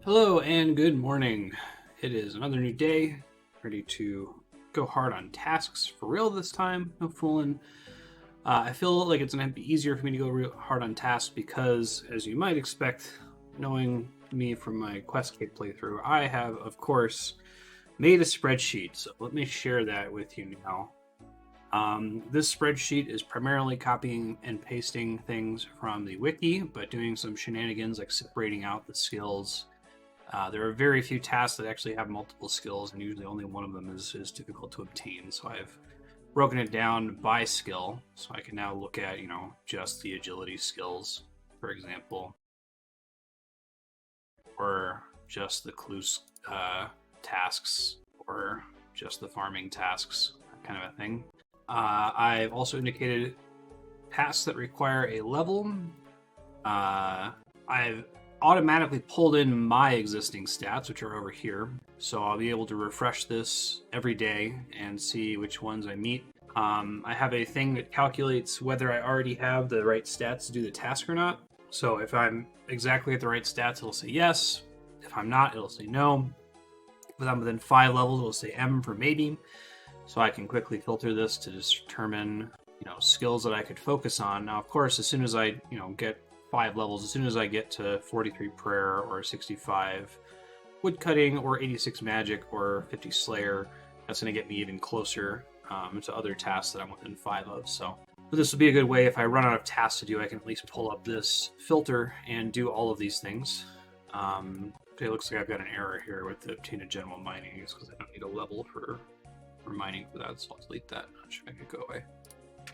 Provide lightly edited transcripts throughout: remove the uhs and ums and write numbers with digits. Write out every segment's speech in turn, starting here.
Hello and good morning. It is another new day, ready to go hard on tasks for real this time. No fooling. I feel like it's going to be easier for me to go real hard on tasks because, as you might expect, knowing me from my QuestCape playthrough, I have, of course, made a spreadsheet. So let me share that with you now. This spreadsheet is primarily copying and pasting things from the wiki, but doing some shenanigans like separating out the skills. There are very few tasks that actually have multiple skills, and usually only one of them is difficult to obtain. So I've broken it down by skill, so I can now look at, just the agility skills, for example, or just the clue tasks, or just the farming tasks, that kind of a thing. I've also indicated tasks that require a level. I've automatically pulled in my existing stats, which are over here. So I'll be able to refresh this every day and see which ones I meet. I have a thing that calculates whether I already have the right stats to do the task or not. So if I'm exactly at the right stats, it'll say yes. If I'm not, it'll say no. If I'm within 5 levels, it'll say M for maybe. So I can quickly filter this to determine, skills that I could focus on. Now, of course, as soon as I, get 5 levels, as soon as I get to 43 prayer or 65 woodcutting or 86 magic or 50 slayer, that's going to get me even closer to other tasks that I'm within 5 of. So this will be a good way. If I run out of tasks to do, I can at least pull up this filter and do all of these things. Okay, it looks like I've got an error here with the obtained general mining because I don't need a level for mining for that, so I'll delete that. I should make it go away.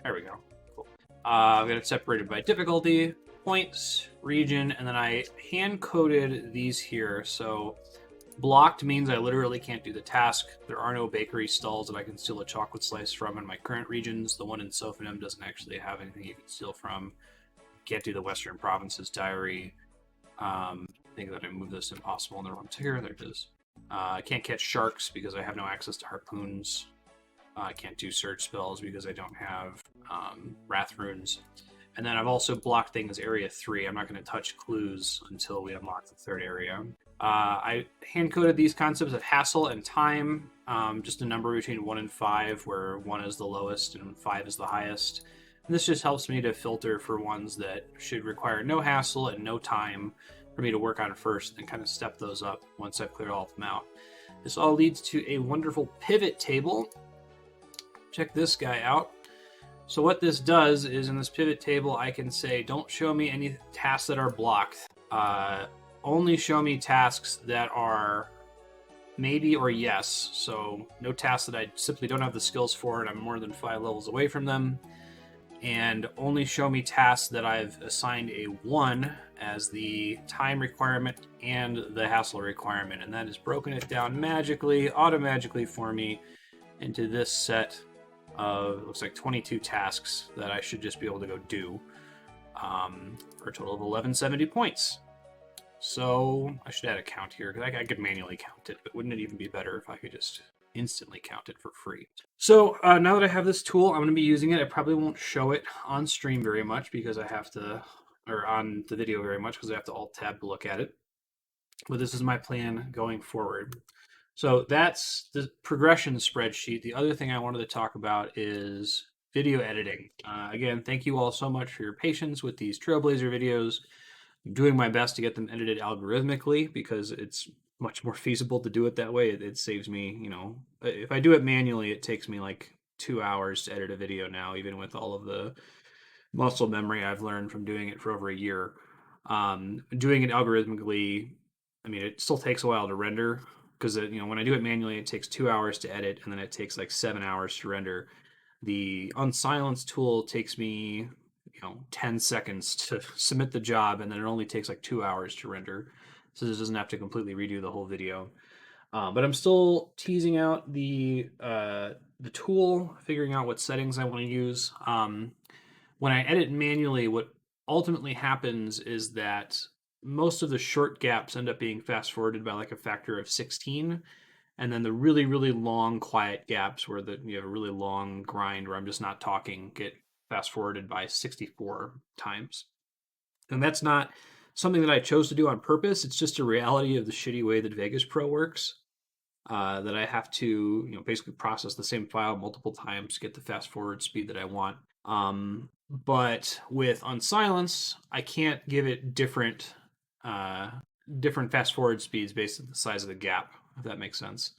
There we go. Cool. I've got it separated by difficulty, points, region, and then I hand-coded these here. So blocked means I literally can't do the task. There are no bakery stalls that I can steal a chocolate slice from in my current regions. The one in Sophonim doesn't actually have anything you can steal from. Can't do the Western Provinces diary. I think that I moved this impossible in the wrong tier. There it is. I can't catch sharks because I have no access to harpoons. I can't do surge spells because I don't have wrath runes. And then I've also blocked things area 3. I'm not going to touch clues until we unlock the 3rd area. I hand-coded these concepts of hassle and time, just a number between 1 and 5, where 1 is the lowest and 5 is the highest. And this just helps me to filter for ones that should require no hassle and no time for me to work on first and kind of step those up once I've cleared all of them out. This all leads to a wonderful pivot table. Check this guy out. So what this does is in this pivot table, I can say, don't show me any tasks that are blocked. Only show me tasks that are maybe or yes. So no tasks that I simply don't have the skills for and I'm more than 5 levels away from them. And only show me tasks that I've assigned a 1 as the time requirement and the hassle requirement. And that has broken it down magically, automatically for me into this set of, looks like 22 tasks that I should just be able to go do for a total of 1170 points. So I should add a count here because I could manually count it, but wouldn't it even be better if I could just instantly count it for free? So now that I have this tool, I'm going to be using it. I probably won't show it on stream very much because I have to, or on the video very much because I have to alt-tab to look at it. But this is my plan going forward. So that's the progression spreadsheet. The other thing I wanted to talk about is video editing. Again, thank you all so much for your patience with these Trailblazer videos. I'm doing my best to get them edited algorithmically because it's much more feasible to do it that way. It saves me, if I do it manually, it takes me like 2 hours to edit a video now, even with all of the muscle memory I've learned from doing it for over a year. Doing it algorithmically, it still takes a while to render because, when I do it manually, it takes 2 hours to edit and then it takes like 7 hours to render. The Unsilence tool takes me 10 seconds to submit the job, and then it only takes like 2 hours to render. So this doesn't have to completely redo the whole video. But I'm still teasing out the tool, figuring out what settings I want to use. When I edit manually, what ultimately happens is that most of the short gaps end up being fast forwarded by like a factor of 16. And then the really, really long quiet gaps where you have a really long grind where I'm just not talking get fast forwarded by 64 times. And that's not something that I chose to do on purpose. It's just a reality of the shitty way that Vegas Pro works. That I have to, basically process the same file multiple times to get the fast forward speed that I want. But with Unsilence, I can't give it different fast forward speeds based on the size of the gap, if that makes sense.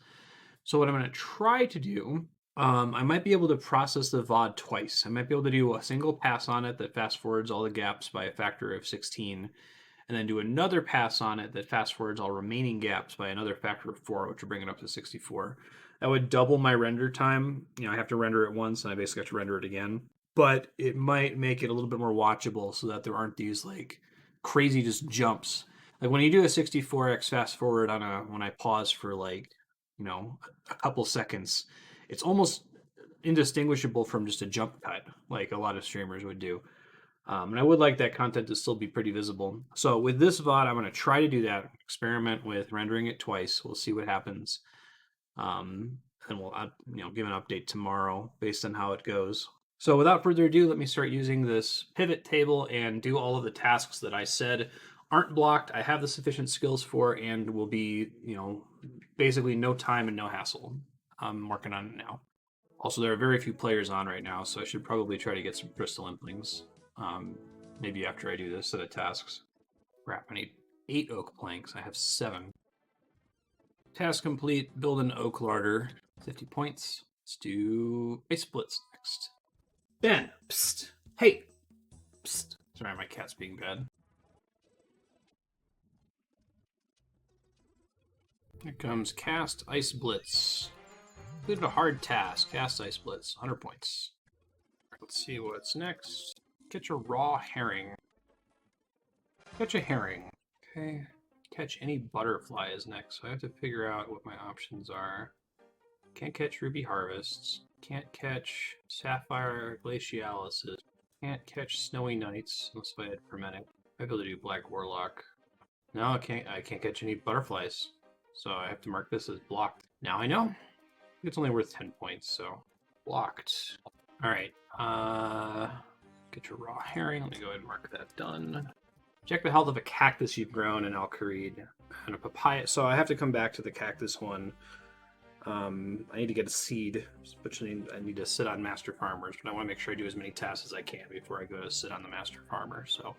So what I'm going to try to do, I might be able to process the VOD twice. I might be able to do a single pass on it that fast forwards all the gaps by a factor of 16, and then do another pass on it that fast forwards all remaining gaps by another factor of 4, which will bring it up to 64. That would double my render time. I have to render it once, and I basically have to render it again. But it might make it a little bit more watchable so that there aren't these like crazy just jumps. Like when you do a 64x fast forward when I pause for like, a couple seconds, it's almost indistinguishable from just a jump cut, like a lot of streamers would do. And I would like that content to still be pretty visible. So with this VOD, I'm going to try to do that, experiment with rendering it twice. We'll see what happens. And we'll give an update tomorrow based on how it goes. So without further ado, let me start using this pivot table and do all of the tasks that I said aren't blocked, I have the sufficient skills for, and will be, basically no time and no hassle. I'm working on it now. Also, there are very few players on right now, so I should probably try to get some crystal implings. Maybe after I do this set of tasks. Crap, I need 8 oak planks. I have 7. Task complete. Build an oak larder. 50 points. Let's do ice splits next. Ben! Psst! Hey! Psst! Sorry, my cat's being bad. Here comes Cast Ice Blitz. Completed a hard task. Cast Ice Blitz. 100 points. Let's see what's next. Catch a raw herring. Catch a herring. Okay. Catch any butterfly is next. So I have to figure out what my options are. Can't catch ruby harvests. Can't catch sapphire glacialis. Can't catch snowy nights unless I had fermenting. I'd be able to do black warlock. No, I can't catch any butterflies. So I have to mark this as blocked. Now I know. It's only worth 10 points, so blocked. Alright. Get your raw herring. Let me go ahead and mark that done. Check the health of a cactus you've grown in Alcarid and a papaya. So I have to come back to the cactus one. I need to get a seed, which I need to sit on Master Farmers, but I want to make sure I do as many tasks as I can before I go to sit on the Master Farmer. So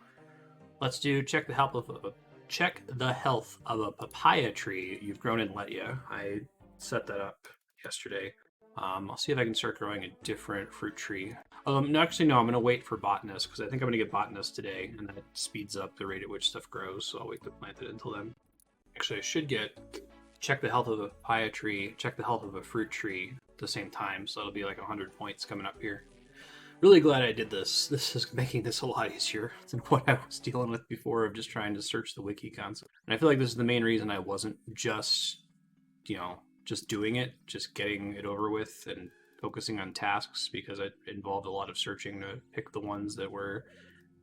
let's do check the health of a papaya tree you've grown in Letia. I set that up yesterday. I'll see if I can start growing a different fruit tree. Actually, no, I'm going to wait for Botanist, because I think I'm going to get Botanist today, and that speeds up the rate at which stuff grows, so I'll wait to plant it until then. Actually, I should check the health of a papaya tree, check the health of a fruit tree at the same time, so that'll be like 100 points coming up here. Really glad I did this. This is making this a lot easier than what I was dealing with before of just trying to search the wiki concept. And I feel like this is the main reason I wasn't just doing it, just getting it over with and focusing on tasks, because it involved a lot of searching to pick the ones that were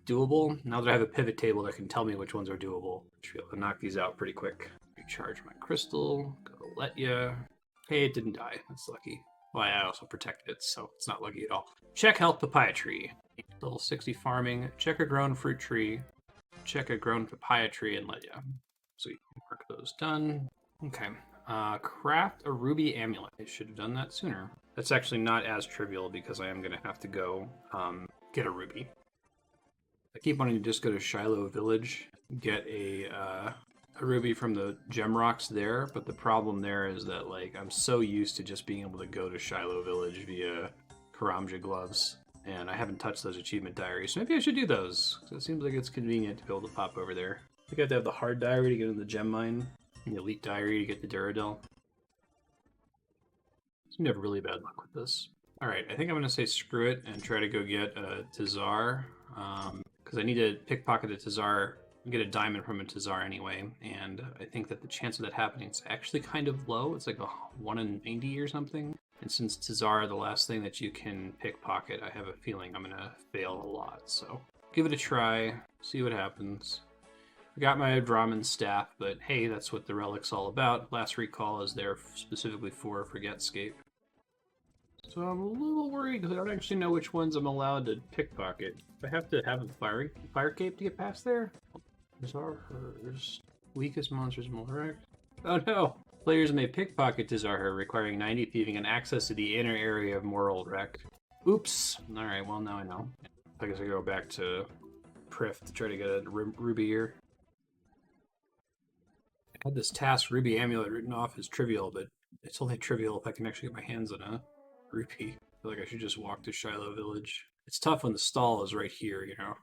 doable. Now that I have a pivot table that can tell me which ones are doable, I should be able to knock these out pretty quick. Recharge my crystal, go to Letia. Hey, it didn't die. That's lucky. Well, I also protected it, so it's not lucky at all. Check health papaya tree. Level 60 farming. Check a grown fruit tree. Check a grown papaya tree in Letia. So you can mark those done. Okay. Craft a ruby amulet. I should have done that sooner. That's actually not as trivial because I am going to have to go get a ruby. I keep wanting to just go to Shiloh Village, get a ruby from the gem rocks there, but the problem there is that I'm so used to just being able to go to Shiloh Village via Karamja gloves, and I haven't touched those achievement diaries, so maybe I should do those, because it seems like it's convenient to be able to pop over there. I think I have to have the hard diary to get into the gem mine, and the elite diary to get the Duradel. So you have really bad luck with this. Alright, I think I'm going to say screw it and try to go get a Tazar, because I need to pickpocket a Tazar, get a diamond from a Tazar anyway, and I think that the chance of that happening is actually kind of low. It's like a 1 in 90 or something. And since Tazar are the last thing that you can pickpocket, I have a feeling I'm going to fail a lot. So give it a try, see what happens. I got my Brahmin staff, but hey, that's what the relic's all about. Last recall is there specifically for Forgetscape. So I'm a little worried because I don't actually know which ones I'm allowed to pickpocket. Do I have to have a fire cape to get past there? Tizarhers. Weakest monsters Mulrek. Oh no! Players may pickpocket Tizarher, requiring 90 thieving and access to the inner area of Moral Wreck. Oops! Alright, well now I know. I guess I go back to Prif to try to get a ruby here. I had this task Ruby Amulet written off as trivial, but it's only trivial if I can actually get my hands on a rupee. I feel like I should just walk to Shiloh Village. It's tough when the stall is right here, you know.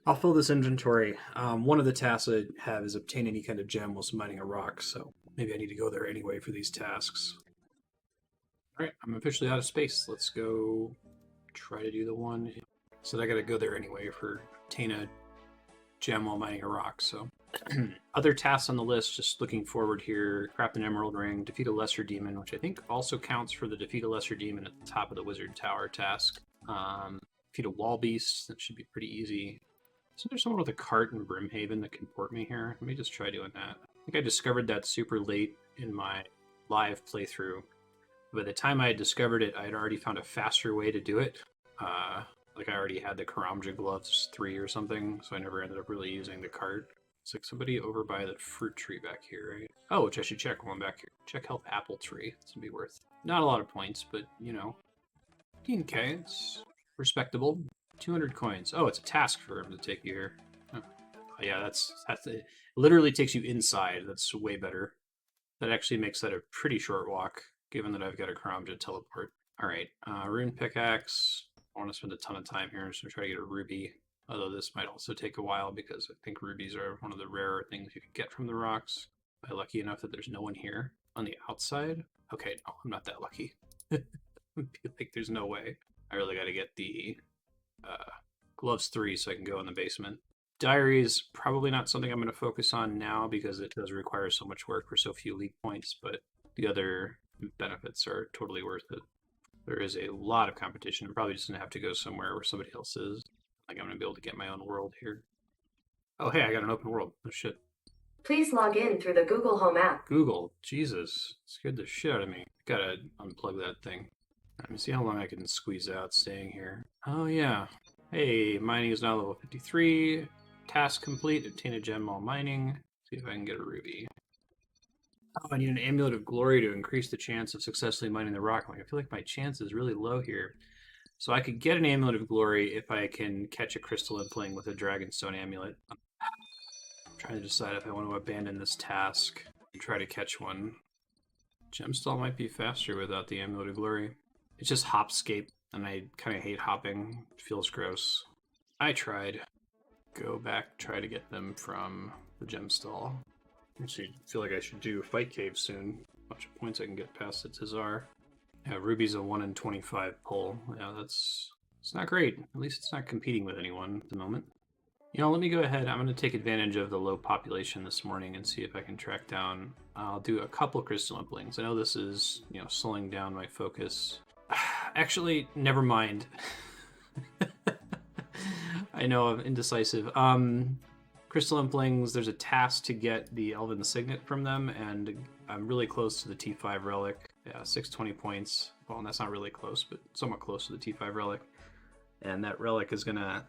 I'll fill this inventory. One of the tasks I have is obtain any kind of gem whilst mining a rock, so maybe I need to go there anyway for these tasks. Alright, I'm officially out of space. Let's go try to do the one. So I gotta go there anyway for obtain a gem while mining a rock, so. Other tasks on the list, just looking forward here, craft an emerald ring, defeat a lesser demon, which I think also counts for the defeat a lesser demon at the top of the wizard tower task. Defeat a wall beast, that should be pretty easy. Isn't there someone with a cart in Brimhaven that can port me here? Let me just try doing that. I think I discovered that super late in my live playthrough. By the time I had discovered it, I had already found a faster way to do it. Like I already had the Karamja gloves 3 or something, so I never ended up really using the cart. It's like somebody over by the fruit tree back here, right? Oh, which I should check while I'm back here. Check health apple tree. This would be worth not a lot of points, but you know, 15k. It's respectable. 200 coins. Oh, it's a task for him to take you here. Oh, yeah, that's it. Literally takes you inside. That's way better. That actually makes that a pretty short walk, given that I've got a Karamja teleport. All right, rune pickaxe. I want to spend a ton of time here, so try to get a ruby. Although this might also take a while because I think rubies are one of the rarer things you can get from the rocks. Am I lucky enough that there's no one here on the outside? Okay, no, I'm not that lucky. I feel like there's no way. I really got to get the gloves 3 so I can go in the basement. Diaries, probably not something I'm going to focus on now because it does require so much work for so few league points, but the other benefits are totally worth it. There is a lot of competition. I'm probably just going to have to go somewhere where somebody else is. Like I'm going to be able to get my own world here. Oh, hey, I got an open world. Oh, shit. Please log in through the Google Home app. Google. Jesus. Scared the shit out of me. Gotta unplug that thing. Let me see how long I can squeeze out staying here. Oh, yeah. Hey, mining is now level 53. Task complete. Obtain a gem while mining. See if I can get a ruby. Oh, I need an Amulet of Glory to increase the chance of successfully mining the rock. Like, I feel like my chance is really low here. So I could get an Amulet of Glory if I can catch a Crystal Impling with a Dragonstone Amulet. I'm trying to decide if I want to abandon this task and try to catch one. Gemstall might be faster without the Amulet of Glory. It's just Hopscape, and I kind of hate hopping. It feels gross. I tried. Go back, try to get them from the Gemstall. Actually, I feel like I should do Fight Cave soon. A bunch of points I can get past the Tizar. Yeah, Ruby's a 1 in 25 pull. Yeah, it's not great. At least it's not competing with anyone at the moment. You know, let me go ahead. I'm going to take advantage of the low population this morning and see if I can track down. I'll do a couple Crystal Implings. I know this is, you know, slowing down my focus. Actually, never mind. I know I'm indecisive. Crystal Implings, there's a task to get the Elven Signet from them, and I'm really close to the T5 Relic. Yeah, 620 points. Well, that's not really close, but somewhat close to the T5 Relic. And that Relic is going to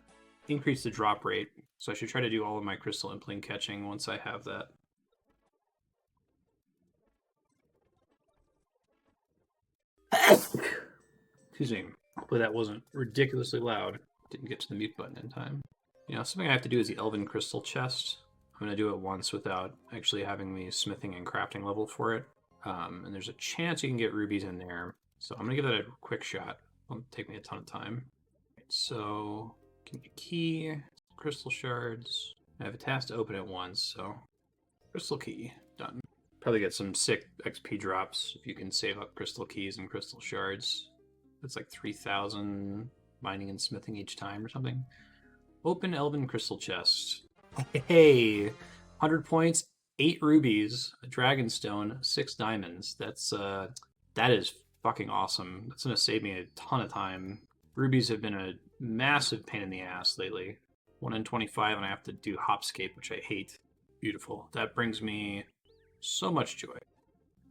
increase the drop rate, so I should try to do all of my Crystal Impling catching once I have that. Excuse me. Hopefully that wasn't ridiculously loud. Didn't get to the mute button in time. You know, something I have to do is the Elven Crystal Chest. I'm going to do it once without actually having the smithing and crafting level for it. And there's a chance you can get rubies in there. So I'm going to give that a quick shot. Won't take me a ton of time. So, give me a key, crystal shards. I have a task to open it once, so crystal key, done. Probably get some sick XP drops if you can save up crystal keys and crystal shards. It's like 3,000 mining and smithing each time or something. Open Elven Crystal Chest. Hey, 100 points, 8 rubies, a dragonstone, 6 diamonds. That is fucking awesome. That's gonna save me a ton of time. Rubies have been a massive pain in the ass lately. 1 in 25, and I have to do Hopscape, which I hate. Beautiful. That brings me so much joy.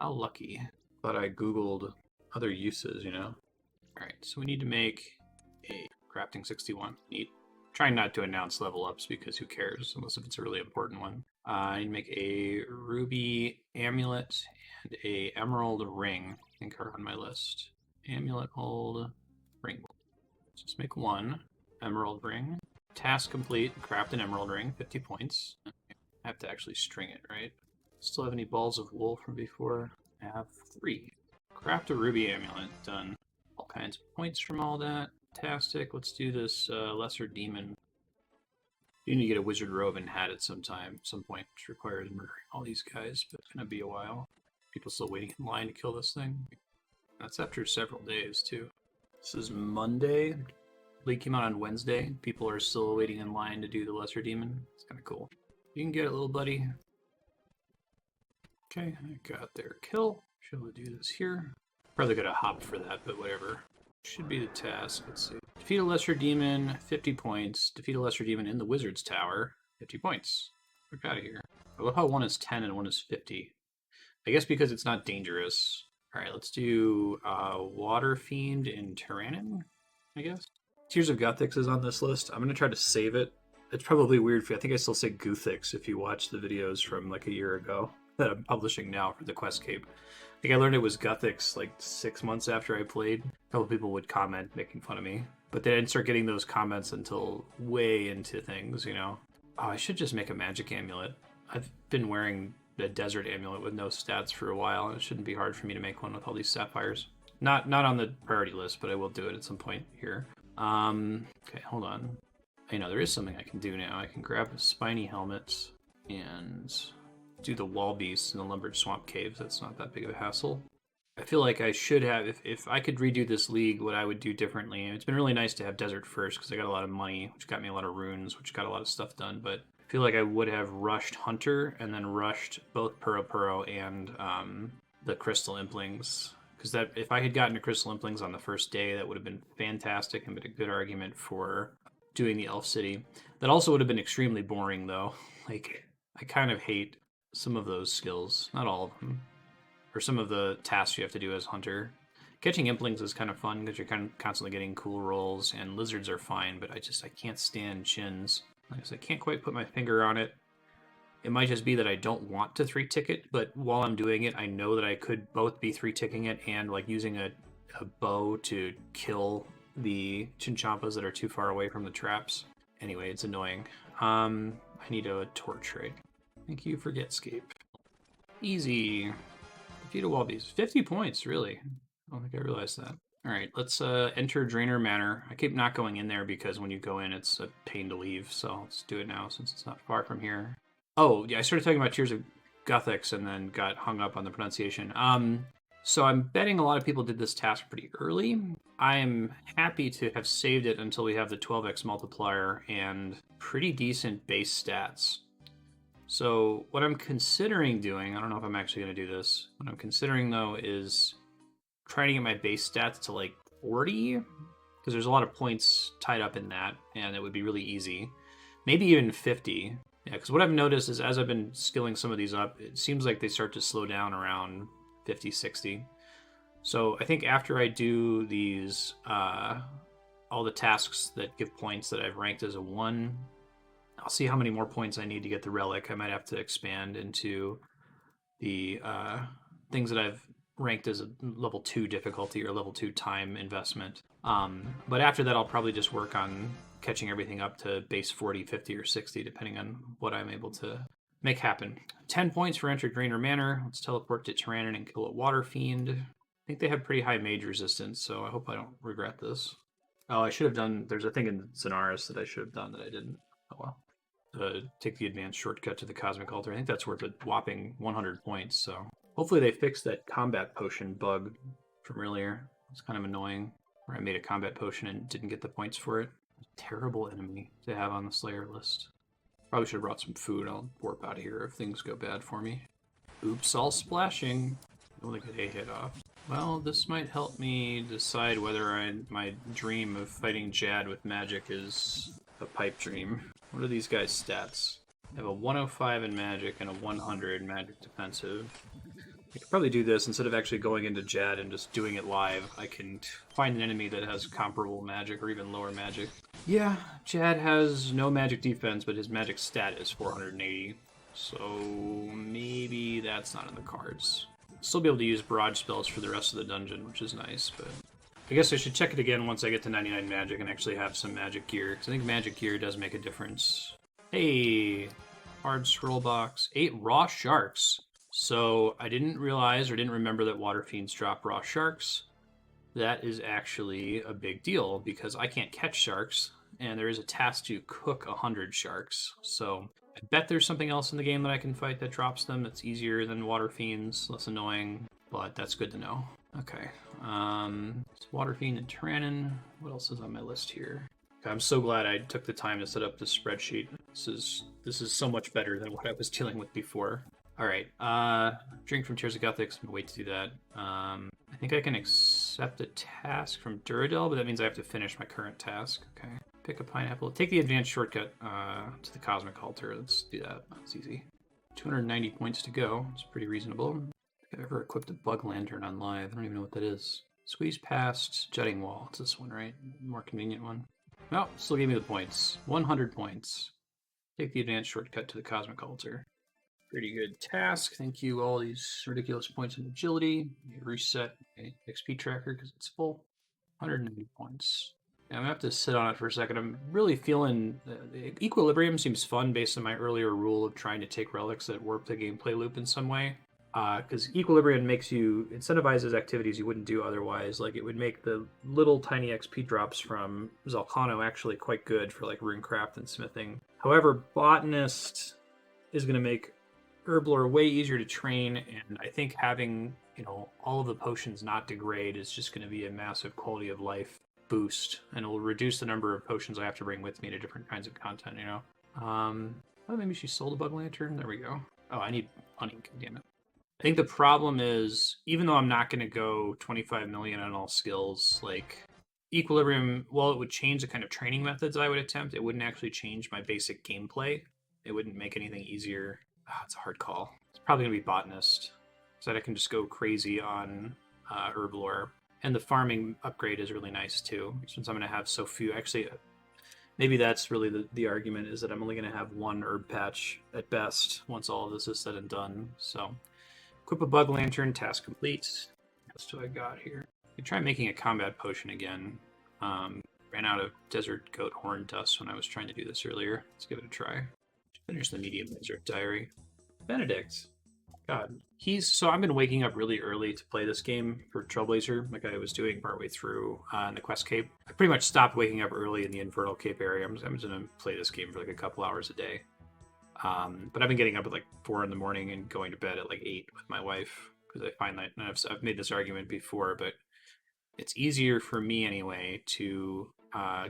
How lucky. But I googled other uses, you know? Alright, so we need to make a crafting 61. Neat. Trying not to announce level ups because who cares, unless if it's a really important one. I need to make a ruby amulet and a emerald ring, I think are on my list. Amulet, mold, ring. Let's just make one emerald ring. Task complete, craft an emerald ring, 50 points. I have to actually string it, right? Still have any balls of wool from before? I have 3. Craft a ruby amulet, done. All kinds of points from all that. Fantastic. Let's do this lesser demon. You need to get a wizard robe and hat at some point, which requires murdering all these guys, but it's gonna be a while. People still waiting in line to kill this thing. That's after several days too. This is Monday. League came out on Wednesday. People are still waiting in line to do the lesser demon. It's kind of cool. You can get it, little buddy. Okay, I got their kill. Should be able to do this here. Probably gotta hop for that, but whatever. Should be the task. Let's see. Defeat a lesser demon, 50 points. Defeat a lesser demon in the wizard's tower, 50 points. Look out of here. I love how one is 10 and one is 50. I guess because it's not dangerous. Alright, let's do Water Fiend in Tyrannin, I guess. Tears of Guthix is on this list. I'm going to try to save it. It's probably weird for you. I think I still say Guthix if you watch the videos from like a year ago that I'm publishing now for the Questscape. I think I learned it was Guthix like 6 months after I played. A couple people would comment making fun of me. But they didn't start getting those comments until way into things, you know. Oh, I should just make a magic amulet. I've been wearing the desert amulet with no stats for a while, and it shouldn't be hard for me to make one with all these sapphires. Not on the priority list, but I will do it at some point here. Okay, hold on. I know there is something I can do now. I can grab a spiny helmet and do the wall beasts in the lumbered swamp caves. That's not that big of a hassle. I feel like I should have, if I could redo this league, what I would do differently. And it's been really nice to have desert first because I got a lot of money, which got me a lot of runes, which got a lot of stuff done. But I feel like I would have rushed Hunter and then rushed both Puro and the Crystal Implings. Because that, if I had gotten to Crystal Implings on the first day, that would have been fantastic and been a good argument for doing the Elf City. That also would have been extremely boring, though. Like, I kind of hate some of those skills. Not all of them. Or some of the tasks you have to do as Hunter. Catching Implings is kind of fun because you're kind of constantly getting cool rolls, and lizards are fine, but I can't stand chins. Like I said, I can't quite put my finger on it. It might just be that I don't want to 3-tick, but while I'm doing it, I know that I could both be 3-ticking it and like using a bow to kill the Chinchampas that are too far away from the traps. Anyway, it's annoying. I need a torch, right? Thank you for Getscape. Easy. Defeat a wall beast. 50 points, really. I don't think I realized that. All right, let's enter Drainer Manor. I keep not going in there because when you go in, it's a pain to leave. So let's do it now since it's not far from here. Oh, yeah, I started talking about Tears of Guthix and then got hung up on the pronunciation. So I'm betting a lot of people did this task pretty early. I'm happy to have saved it until we have the 12x multiplier and pretty decent base stats. So what I'm considering doing, I don't know if I'm actually going to do this. What I'm considering, though, is trying to get my base stats to like 40, because there's a lot of points tied up in that, and it would be really easy. Maybe even 50. Yeah, because what I've noticed is as I've been skilling some of these up, it seems like they start to slow down around 50, 60. So I think after I do these, all the tasks that give points that I've ranked as a 1, I'll see how many more points I need to get the relic. I might have to expand into the things that I've ranked as a level 2 difficulty or level 2 time investment. But after that, I'll probably just work on catching everything up to base 40, 50, or 60, depending on what I'm able to make happen. 10 points for Enter Drainer Manor. Let's teleport to Tyrannin and kill a Water Fiend. I think they have pretty high mage resistance, so I hope I don't regret this. Oh, I should have done... There's a thing in Sonaris that I should have done that I didn't. Oh, well. Take the advanced shortcut to the Cosmic Altar. I think that's worth a whopping 100 points, so... Hopefully they fixed that combat potion bug from earlier. It's kind of annoying, where I made a combat potion and didn't get the points for it. Terrible enemy to have on the Slayer list. Probably should have brought some food. I'll warp out of here if things go bad for me. Oops, all splashing. Only get a hit off. Well, this might help me decide whether my dream of fighting Jad with magic is a pipe dream. What are these guys' stats? I have a 105 in magic and a 100 magic defensive. I could probably do this instead of actually going into Jad and just doing it live. I can find an enemy that has comparable magic or even lower magic. Yeah, Jad has no magic defense, but his magic stat is 480. So maybe that's not in the cards. Still be able to use barrage spells for the rest of the dungeon, which is nice, but I guess I should check it again once I get to 99 magic and actually have some magic gear, because I think magic gear does make a difference. Hey, hard scroll box, 8 raw sharks. So I didn't realize or didn't remember that water fiends drop raw sharks. That is actually a big deal because I can't catch sharks, and there is a task to cook 100 sharks. So I bet there's something else in the game that I can fight that drops them. It's easier than water fiends, less annoying, but that's good to know. Okay, it's water fiend and Tyrannon. What else is on my list here? Okay, I'm so glad I took the time to set up this spreadsheet. This is so much better than what I was dealing with before. All right, drink from Tears of Gothic. I'm gonna wait to do that. I think I can accept a task from Duradel, but that means I have to finish my current task. Okay, pick a pineapple. Take the advanced shortcut to the Cosmic Altar. Let's do that. That's easy. 290 points to go. It's pretty reasonable. I've ever equipped a bug lantern on live. I don't even know what that is. Squeeze past jutting wall. It's this one, right? More convenient one. Well, still gave me the points. 100 points. Take the advanced shortcut to the Cosmic Altar. Pretty good task. Thank you. All these ridiculous points in agility. Reset my XP tracker because it's full. 190 points. Yeah, I'm gonna have to sit on it for a second. I'm really feeling Equilibrium seems fun based on my earlier rule of trying to take relics that warp the gameplay loop in some way. Because Equilibrium makes you incentivizes activities you wouldn't do otherwise. Like it would make the little tiny XP drops from Zalcano actually quite good for like runecraft and smithing. However, Botanist is going to make Herblore way easier to train, and I think having all of the potions not degrade is just going to be a massive quality of life boost, and it will reduce the number of potions I have to bring with me to different kinds of content. Oh, maybe she sold a bug lantern. There we go. Oh, I need honey. Damn it. I think the problem is, even though I'm not going to go 25 million on all skills, like Equilibrium, while it would change the kind of training methods I would attempt, it wouldn't actually change my basic gameplay. It wouldn't make anything easier. It's a hard call. It's probably going to be Botanist, so that I can just go crazy on Herblore. And the farming upgrade is really nice too, since I'm going to have so few. Actually, maybe that's really the argument, is that I'm only going to have one herb patch at best once all of this is said and done. So equip a bug lantern, task complete. What else do I got here? I could try making a combat potion again. Ran out of desert goat horn dust when I was trying to do this earlier. Let's give it a try. Finish the medium desert diary. Benedict. God. So I've been waking up really early to play this game for Trailblazer, like I was doing partway through in the Quest Cape. I pretty much stopped waking up early in the Infernal Cape area. I'm just going to play this game for like a couple hours a day. But I've been getting up at like 4 in the morning and going to bed at like 8 with my wife, because I find that, and I've made this argument before, but it's easier for me anyway to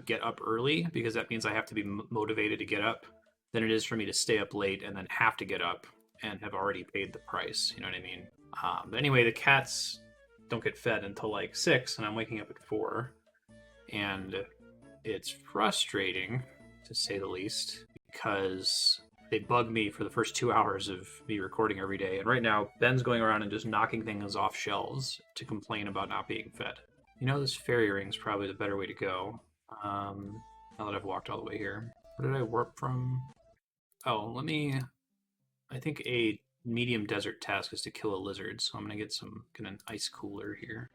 get up early, because that means I have to be motivated to get up, than it is for me to stay up late and then have to get up and have already paid the price. You know what I mean? But anyway, the cats don't get fed until like 6, and I'm waking up at 4. And it's frustrating, to say the least, because they bug me for the first 2 hours of me recording every day. And right now, Ben's going around and just knocking things off shelves to complain about not being fed. This fairy ring's probably the better way to go. Now that I've walked all the way here. Where did I warp from? Oh, I think a medium desert task is to kill a lizard, so I'm going to get an ice cooler here.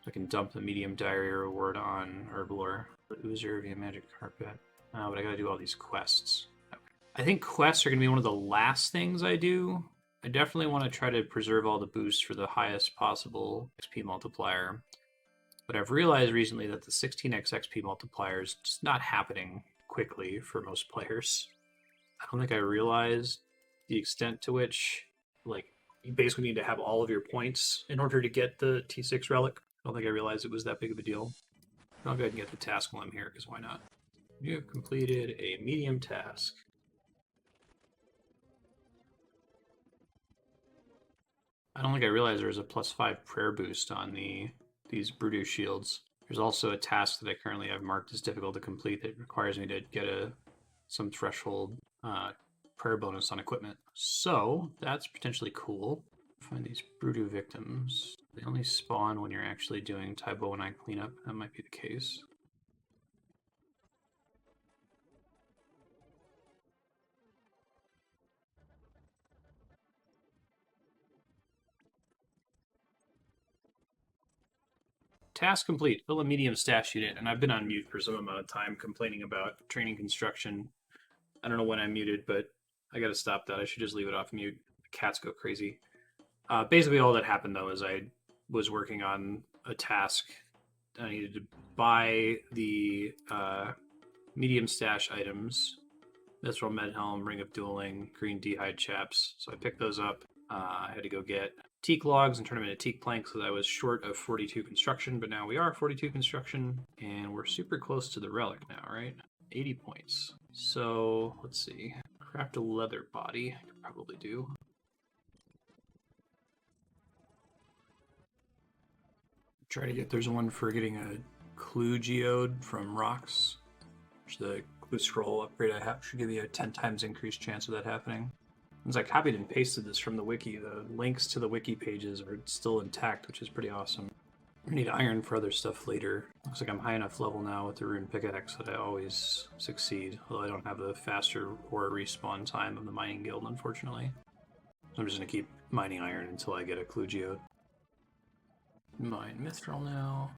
I can dump the medium diary reward on Herblore. Oozer via magic carpet. Oh, but I got to do all these quests. Okay. I think quests are going to be one of the last things I do. I definitely want to try to preserve all the boosts for the highest possible XP multiplier. But I've realized recently that the 16x XP multiplier is just not happening quickly for most players. I don't think I realized the extent to which, like, you basically need to have all of your points in order to get the T6 relic. I don't think I realized it was that big of a deal. I'll go ahead and get the task while I'm here, because why not? You have completed a medium task. I don't think I realized there was a +5 prayer boost on these Brudu shields. There's also a task that I currently have marked as difficult to complete that requires me to get some threshold prayer bonus on equipment. So that's potentially cool. Find these Brutu victims. They only spawn when you're actually doing Tybo and I cleanup. That might be the case. Task complete. Fill a medium stash unit. And I've been on mute for some amount of time complaining about training construction. I don't know when I muted, but I gotta stop that. I should just leave it off mute. The cats go crazy. Basically, all that happened, though, is I was working on a task. I needed to buy the medium stash items. Mithril Medhelm, Ring of Dueling, Green D'hide Chaps. So I picked those up. I had to go get teak logs and turn them into teak planks because I was short of 42 construction, but now we are 42 construction, and we're super close to the relic now, right? 80 points. So, let's see. Craft a leather body. I could probably do. Try to get, there's one for getting a clue geode from rocks, which the clue scroll upgrade I have should give you a 10 times increased chance of that happening. Since I copied and pasted this from the wiki, the links to the wiki pages are still intact, which is pretty awesome. I need iron for other stuff later. Looks like I'm high enough level now with the rune pickaxe that I always succeed, although I don't have the faster ore respawn time of the mining guild, unfortunately. So I'm just going to keep mining iron until I get a clue geode. Mine mithril now.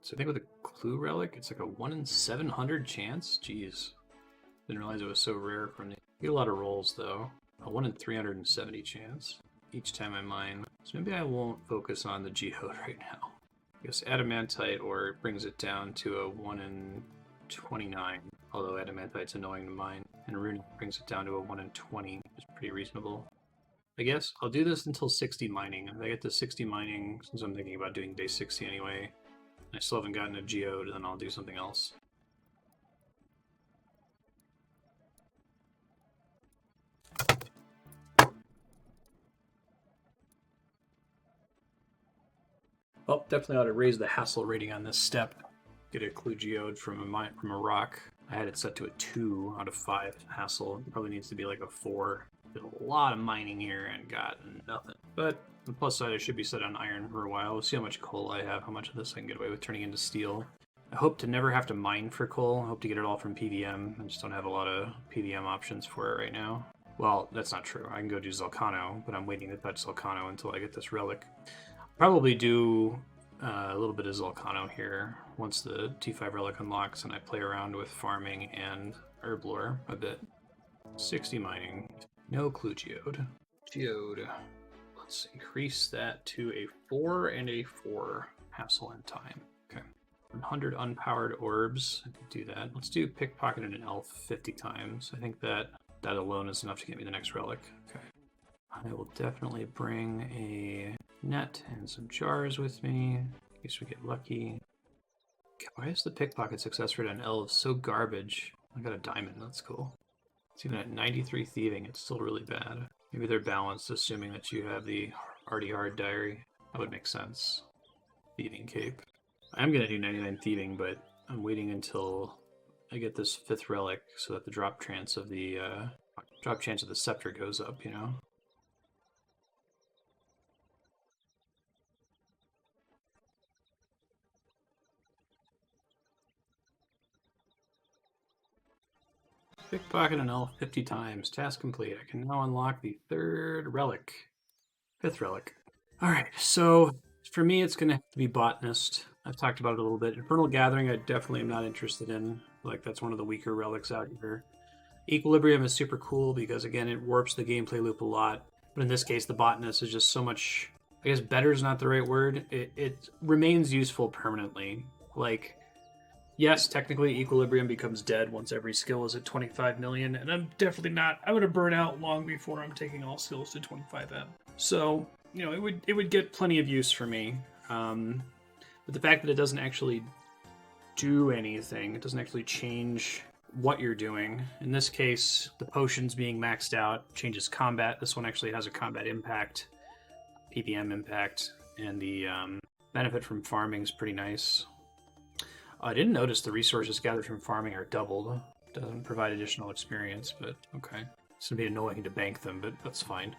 So I think with a clue relic, it's like a 1 in 700 chance? Jeez. Didn't realize it was so rare from the... Get a lot of rolls, though. A 1 in 370 chance each time I mine. So maybe I won't focus on the geode right now. I guess adamantite ore brings it down to a 1 in 29, although adamantite's annoying to mine. And rune brings it down to a 1 in 20, which is pretty reasonable. I guess I'll do this until 60 mining. If I get to 60 mining, since I'm thinking about doing day 60 anyway, and I still haven't gotten a geode, then I'll do something else. Well, definitely ought to raise the hassle rating on this step. Get a clue geode from a rock. I had it set to a 2 out of 5 hassle. It probably needs to be like a 4. Did a lot of mining here and got nothing. But on the plus side, I should be set on iron for a while. We'll see how much coal I have, how much of this I can get away with turning into steel. I hope to never have to mine for coal. I hope to get it all from PVM. I just don't have a lot of PVM options for it right now. Well, that's not true. I can go do Zelcano, but I'm waiting to touch Zelcano until I get this relic. Probably do a little bit of Zelcano here once the T5 relic unlocks and I play around with farming and herb lore a bit. 60 mining. No clue geode. Geode. Let's increase that to a 4 and a 4 hassle and time. Okay. 100 unpowered orbs. I could do that. Let's do pickpocket and an elf 50 times. I think that alone is enough to get me the next relic. Okay. I will definitely bring a net and some jars with me in case we get lucky. Why is the pickpocket success rate on elves so garbage? I got a diamond. That's cool. It's even at 93 thieving, it's still really bad. Maybe they're balanced, assuming that you have the Arty Hard diary. That would make sense. Thieving cape. I'm going to do 99 thieving, but I'm waiting until I get this 5th relic so that the drop chance of the scepter goes up, you know? Pickpocket an elf 50 times. Task complete. I can now unlock the 3rd relic. 5th relic. Alright, so for me it's going to have to be Botanist. I've talked about it a little bit. Infernal Gathering I definitely am not interested in. Like, that's one of the weaker relics out here. Equilibrium is super cool because, again, it warps the gameplay loop a lot. But in this case, the Botanist is just so much... I guess better is not the right word. It remains useful permanently. Like... Yes, technically Equilibrium becomes dead once every skill is at 25 million, and I'm definitely not... I'm going to burn out long before I'm taking all skills to 25M. So, you know, it would get plenty of use for me. But the fact that it doesn't actually do anything, it doesn't actually change what you're doing. In this case, the potions being maxed out changes combat. This one actually has a combat impact, PPM impact, and the benefit from farming is pretty nice. I didn't notice the resources gathered from farming are doubled. Doesn't provide additional experience, but okay. It's going to be annoying to bank them, but that's fine.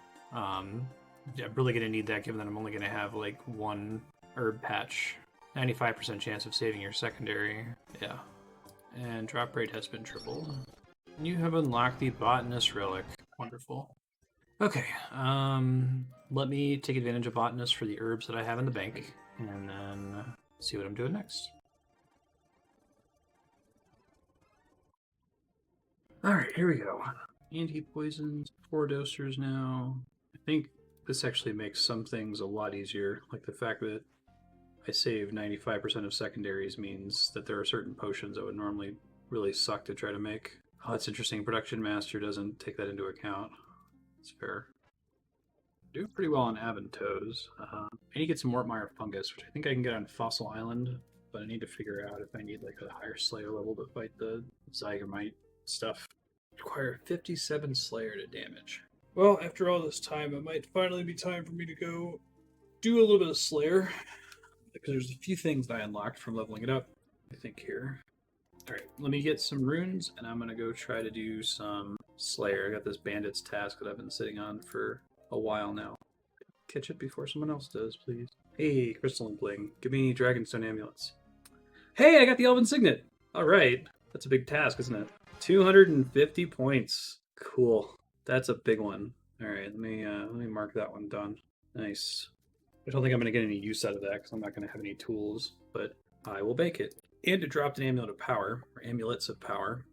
I'm really going to need that given that I'm only going to have like one herb patch. 95% chance of saving your secondary. Yeah. And drop rate has been tripled. You have unlocked the Botanist Relic. Wonderful. Okay, let me take advantage of Botanist for the herbs that I have in the bank, and then see what I'm doing next. Alright, here we go. Anti-poisons, 4 dosers now. I think this actually makes some things a lot easier, like the fact that I save 95% of secondaries means that there are certain potions that would normally really suck to try to make. Oh, that's interesting. Production Master doesn't take that into account. It's fair. Doing pretty well on Aventoes. I need to get some Mortmire Fungus, which I think I can get on Fossil Island, but I need to figure out if I need like a higher Slayer level to fight the Zygamite stuff. Require 57 Slayer to damage. Well, after all this time, it might finally be time for me to go do a little bit of Slayer, because there's a few things that I unlocked from leveling it up, I think, here. Alright, let me get some runes, and I'm going to go try to do some Slayer. I got this Bandit's task that I've been sitting on for a while now. Catch it before someone else does, please. Hey, Crystalline Bling. Give me Dragonstone Amulets. Hey, I got the Elven Signet! Alright, that's a big task, isn't it? 250 points. Cool. That's a big one. Alright, let me mark that one done. Nice. I don't think I'm going to get any use out of that because I'm not going to have any tools, but I will bake it. And it dropped an Amulet of Power, or Amulets of Power,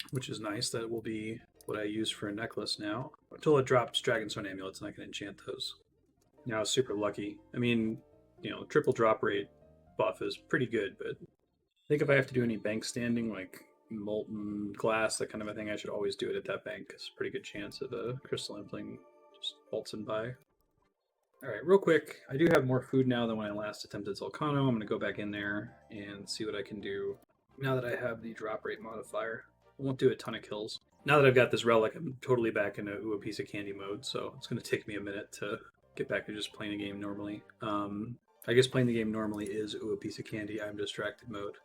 which is nice. That will be what I use for a necklace now. Until it drops Dragonstone Amulets and I can enchant those. Now, super lucky. I mean, you know, triple drop rate buff is pretty good, but I think if I have to do any bank standing, like molten glass, that kind of a thing, I should always do it at that bank. It's a pretty good chance of a crystalline thing just waltzing by. Alright, real quick, I do have more food now than when I last attempted Zolcano. I'm going to go back in there and see what I can do now that I have the drop rate modifier. I won't do a ton of kills. Now that I've got this relic, I'm totally back into ooh, a piece of candy mode, so it's going to take me a minute to get back to just playing a game normally. I guess playing the game normally is ooh, a piece of candy, I'm distracted mode.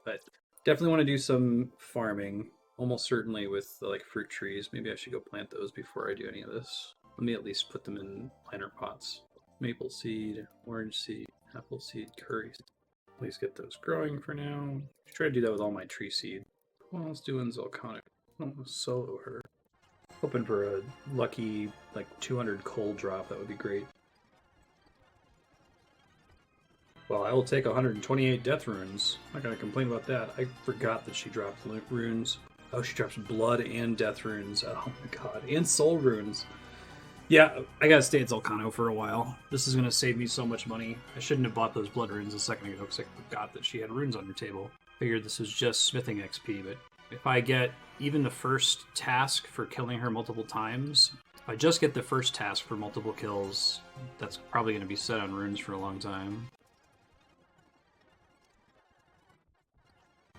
But definitely want to do some farming, almost certainly with like fruit trees. Maybe I should go plant those before I do any of this. Let me at least put them in planter pots. Maple seed, orange seed, apple seed, curry seed. Please get those growing for now. I try to do that with all my tree seed. What else doing Zolconic? Oh, solo her. Hoping for a lucky, like, 200 coal drop. That would be great. Well, I will take 128 death runes. I'm not going to complain about that. I forgot that she dropped runes. Oh, she drops blood and death runes. Oh my god. And soul runes. Yeah, I gotta stay at Zolcano for a while. This is gonna save me so much money. I shouldn't have bought those blood runes a second ago because I forgot that she had runes on her table. Figured this was just smithing XP, but if I get even the first task for killing her multiple times, if I just get the first task for multiple kills, that's probably gonna be set on runes for a long time.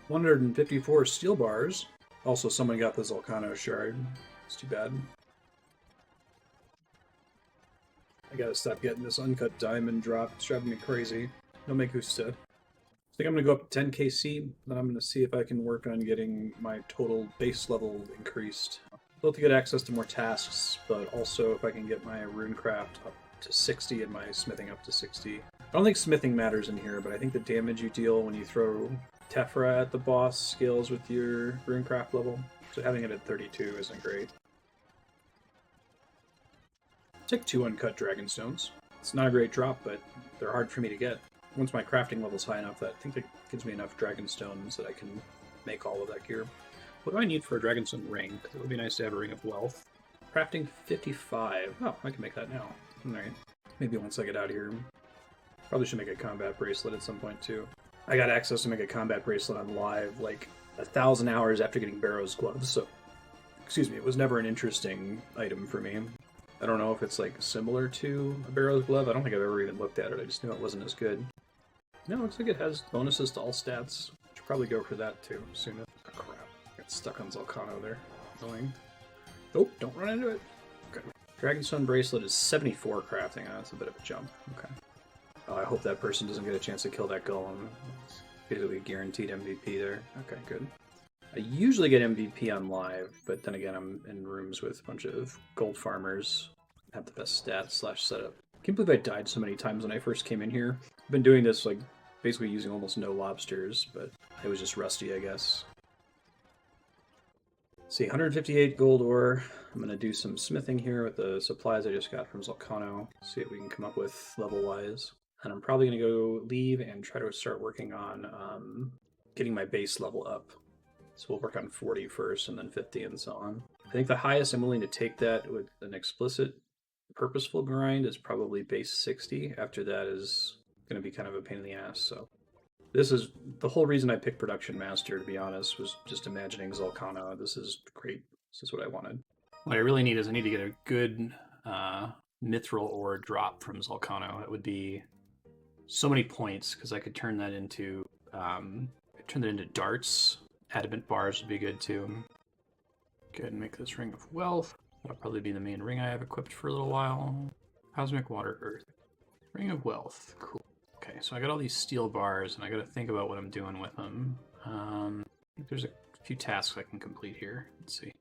154 steel bars. Also, someone got the Zolcano shard. It's too bad. I gotta stop getting this uncut diamond drop. It's driving me crazy. No me gusta. I think I'm gonna go up to 10 KC, then I'm gonna see if I can work on getting my total base level increased. Both to get access to more tasks, but also if I can get my runecraft up to 60 and my smithing up to 60. I don't think smithing matters in here, but I think the damage you deal when you throw Tephra at the boss scales with your runecraft level. So having it at 32 isn't great. Take 2 uncut dragonstones. It's not a great drop, but they're hard for me to get. Once my crafting level's high enough, I think it gives me enough dragonstones that I can make all of that gear. What do I need for a dragonstone ring? Because it would be nice to have a ring of wealth. Crafting 55. Oh, I can make that now. Alright. Maybe once I get out of here. Probably should make a combat bracelet at some point too. I got access to make a combat bracelet on live like 1,000 hours after getting Barrow's gloves, so excuse me, it was never an interesting item for me. I don't know if it's like similar to a Barrow's glove. I don't think I've ever even looked at it. I just knew it wasn't as good. No, it looks like it has bonuses to all stats. Should probably go for that too soon. Oh crap. Got stuck on Zolcano there. Annoying. Oh, don't run into it. Okay. Dragonstone bracelet is 74 crafting. Oh, that's a bit of a jump. Okay. Oh, I hope that person doesn't get a chance to kill that golem. It's basically guaranteed MVP there. Okay, good. I usually get MVP on live, but then again I'm in rooms with a bunch of gold farmers. have the best stats slash setup. I can't believe I died so many times when I first came in here. I've been doing this like basically using almost no lobsters, but I was just rusty, I guess. Let's see, 158 gold ore. I'm going to do some smithing here with the supplies I just got from Zolcano. See what we can come up with level-wise. And I'm probably going to go leave and try to start working on getting my base level up. So we'll work on 40 first and then 50 and so on. I think the highest I'm willing to take that with an explicit purposeful grind is probably base 60. After that is going to be kind of a pain in the ass. So this is the whole reason I picked Production Master, to be honest, was just imagining Zolcano. This is great. This is what I wanted. What I really need is I need to get a good mithril ore drop from Zolcano. It would be so many points because I could turn that into darts. Adamant bars would be good too. Go ahead and make this Ring of Wealth. That'll probably be the main ring I have equipped for a little while. Cosmic Water Earth. Ring of Wealth. Cool. Okay, so I got all these steel bars, and I got to think about what I'm doing with them. I think there's a few tasks I can complete here. Let's see.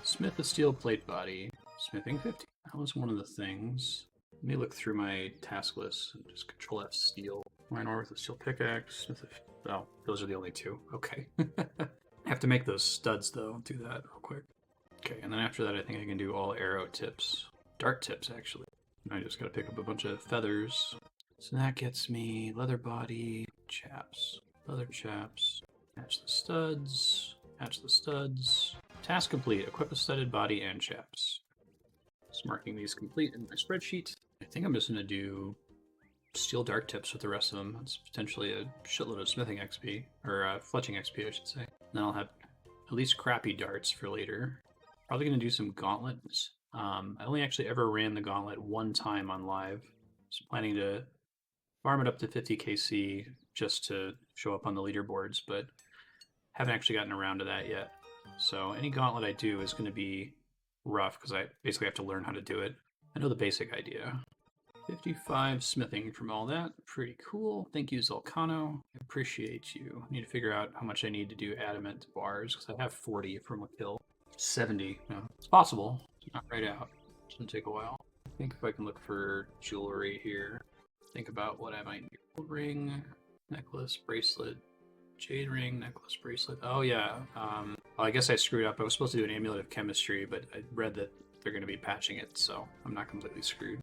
Smith a steel plate body. Smithing 50. That was one of the things. Let me look through my task list and just Control F steel. Iron ore with a steel pickaxe. Smith a... Oh, those are the only two. Okay. I have to make those studs, though. Do that real quick. Okay, and then after that, I think I can do all arrow tips. Dart tips, actually. I just gotta pick up a bunch of feathers. So that gets me leather body, chaps, leather chaps, match the studs, match the studs. Task complete, equip a studded body and chaps. Just marking these complete in my spreadsheet. I think I'm just gonna do steel dart tips with the rest of them. That's potentially a shitload of smithing XP, or fletching XP, I should say. Then I'll have at least crappy darts for later. Probably gonna do some gauntlets. I only actually ever ran the gauntlet one time on live. Just planning to farm it up to 50 KC just to show up on the leaderboards, but haven't actually gotten around to that yet. So any gauntlet I do is going to be rough because I basically have to learn how to do it. I know the basic idea. 55 smithing from all that. Pretty cool. Thank you, Zolcano. I appreciate you. I need to figure out how much I need to do adamant bars because I have 40 from a kill. 70. No, it's possible. It's not right out. It's going to take a while. I think if I can look for jewelry here, think about what I might need. Ring, necklace, bracelet, jade ring, necklace, bracelet. Oh yeah. Well, I guess I screwed up. I was supposed to do an amulet of chemistry, but I read that they're going to be patching it, so I'm not completely screwed.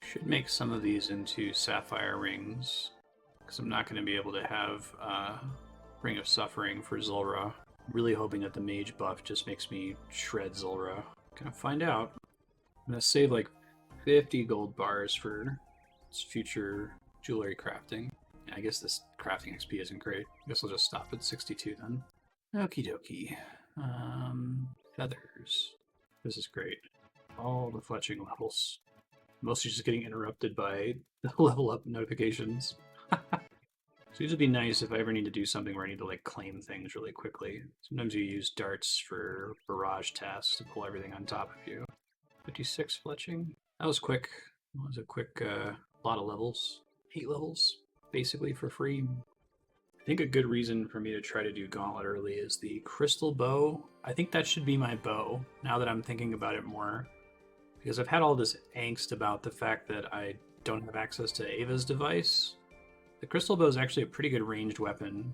Should make some of these into sapphire rings, because I'm not going to be able to have Ring of Suffering for Zulrah. I'm really hoping that the mage buff just makes me shred Zulrah. Gonna find out. I'm gonna save like 50 gold bars for future jewelry crafting. I guess this crafting XP isn't great. I guess I'll just stop at 62 then. Okie dokie. Feathers. This is great. All the fletching levels. Mostly just getting interrupted by the level up notifications. So these would be nice if I ever need to do something where I need to like claim things really quickly. Sometimes you use darts for barrage tasks to pull everything on top of you. 56 fletching. That was quick. That was a quick lot of levels. 8 levels, basically for free. I think a good reason for me to try to do Gauntlet early is the crystal bow. I think that should be my bow, now that I'm thinking about it more. Because I've had all this angst about the fact that I don't have access to Ava's device. The crystal bow is actually a pretty good ranged weapon.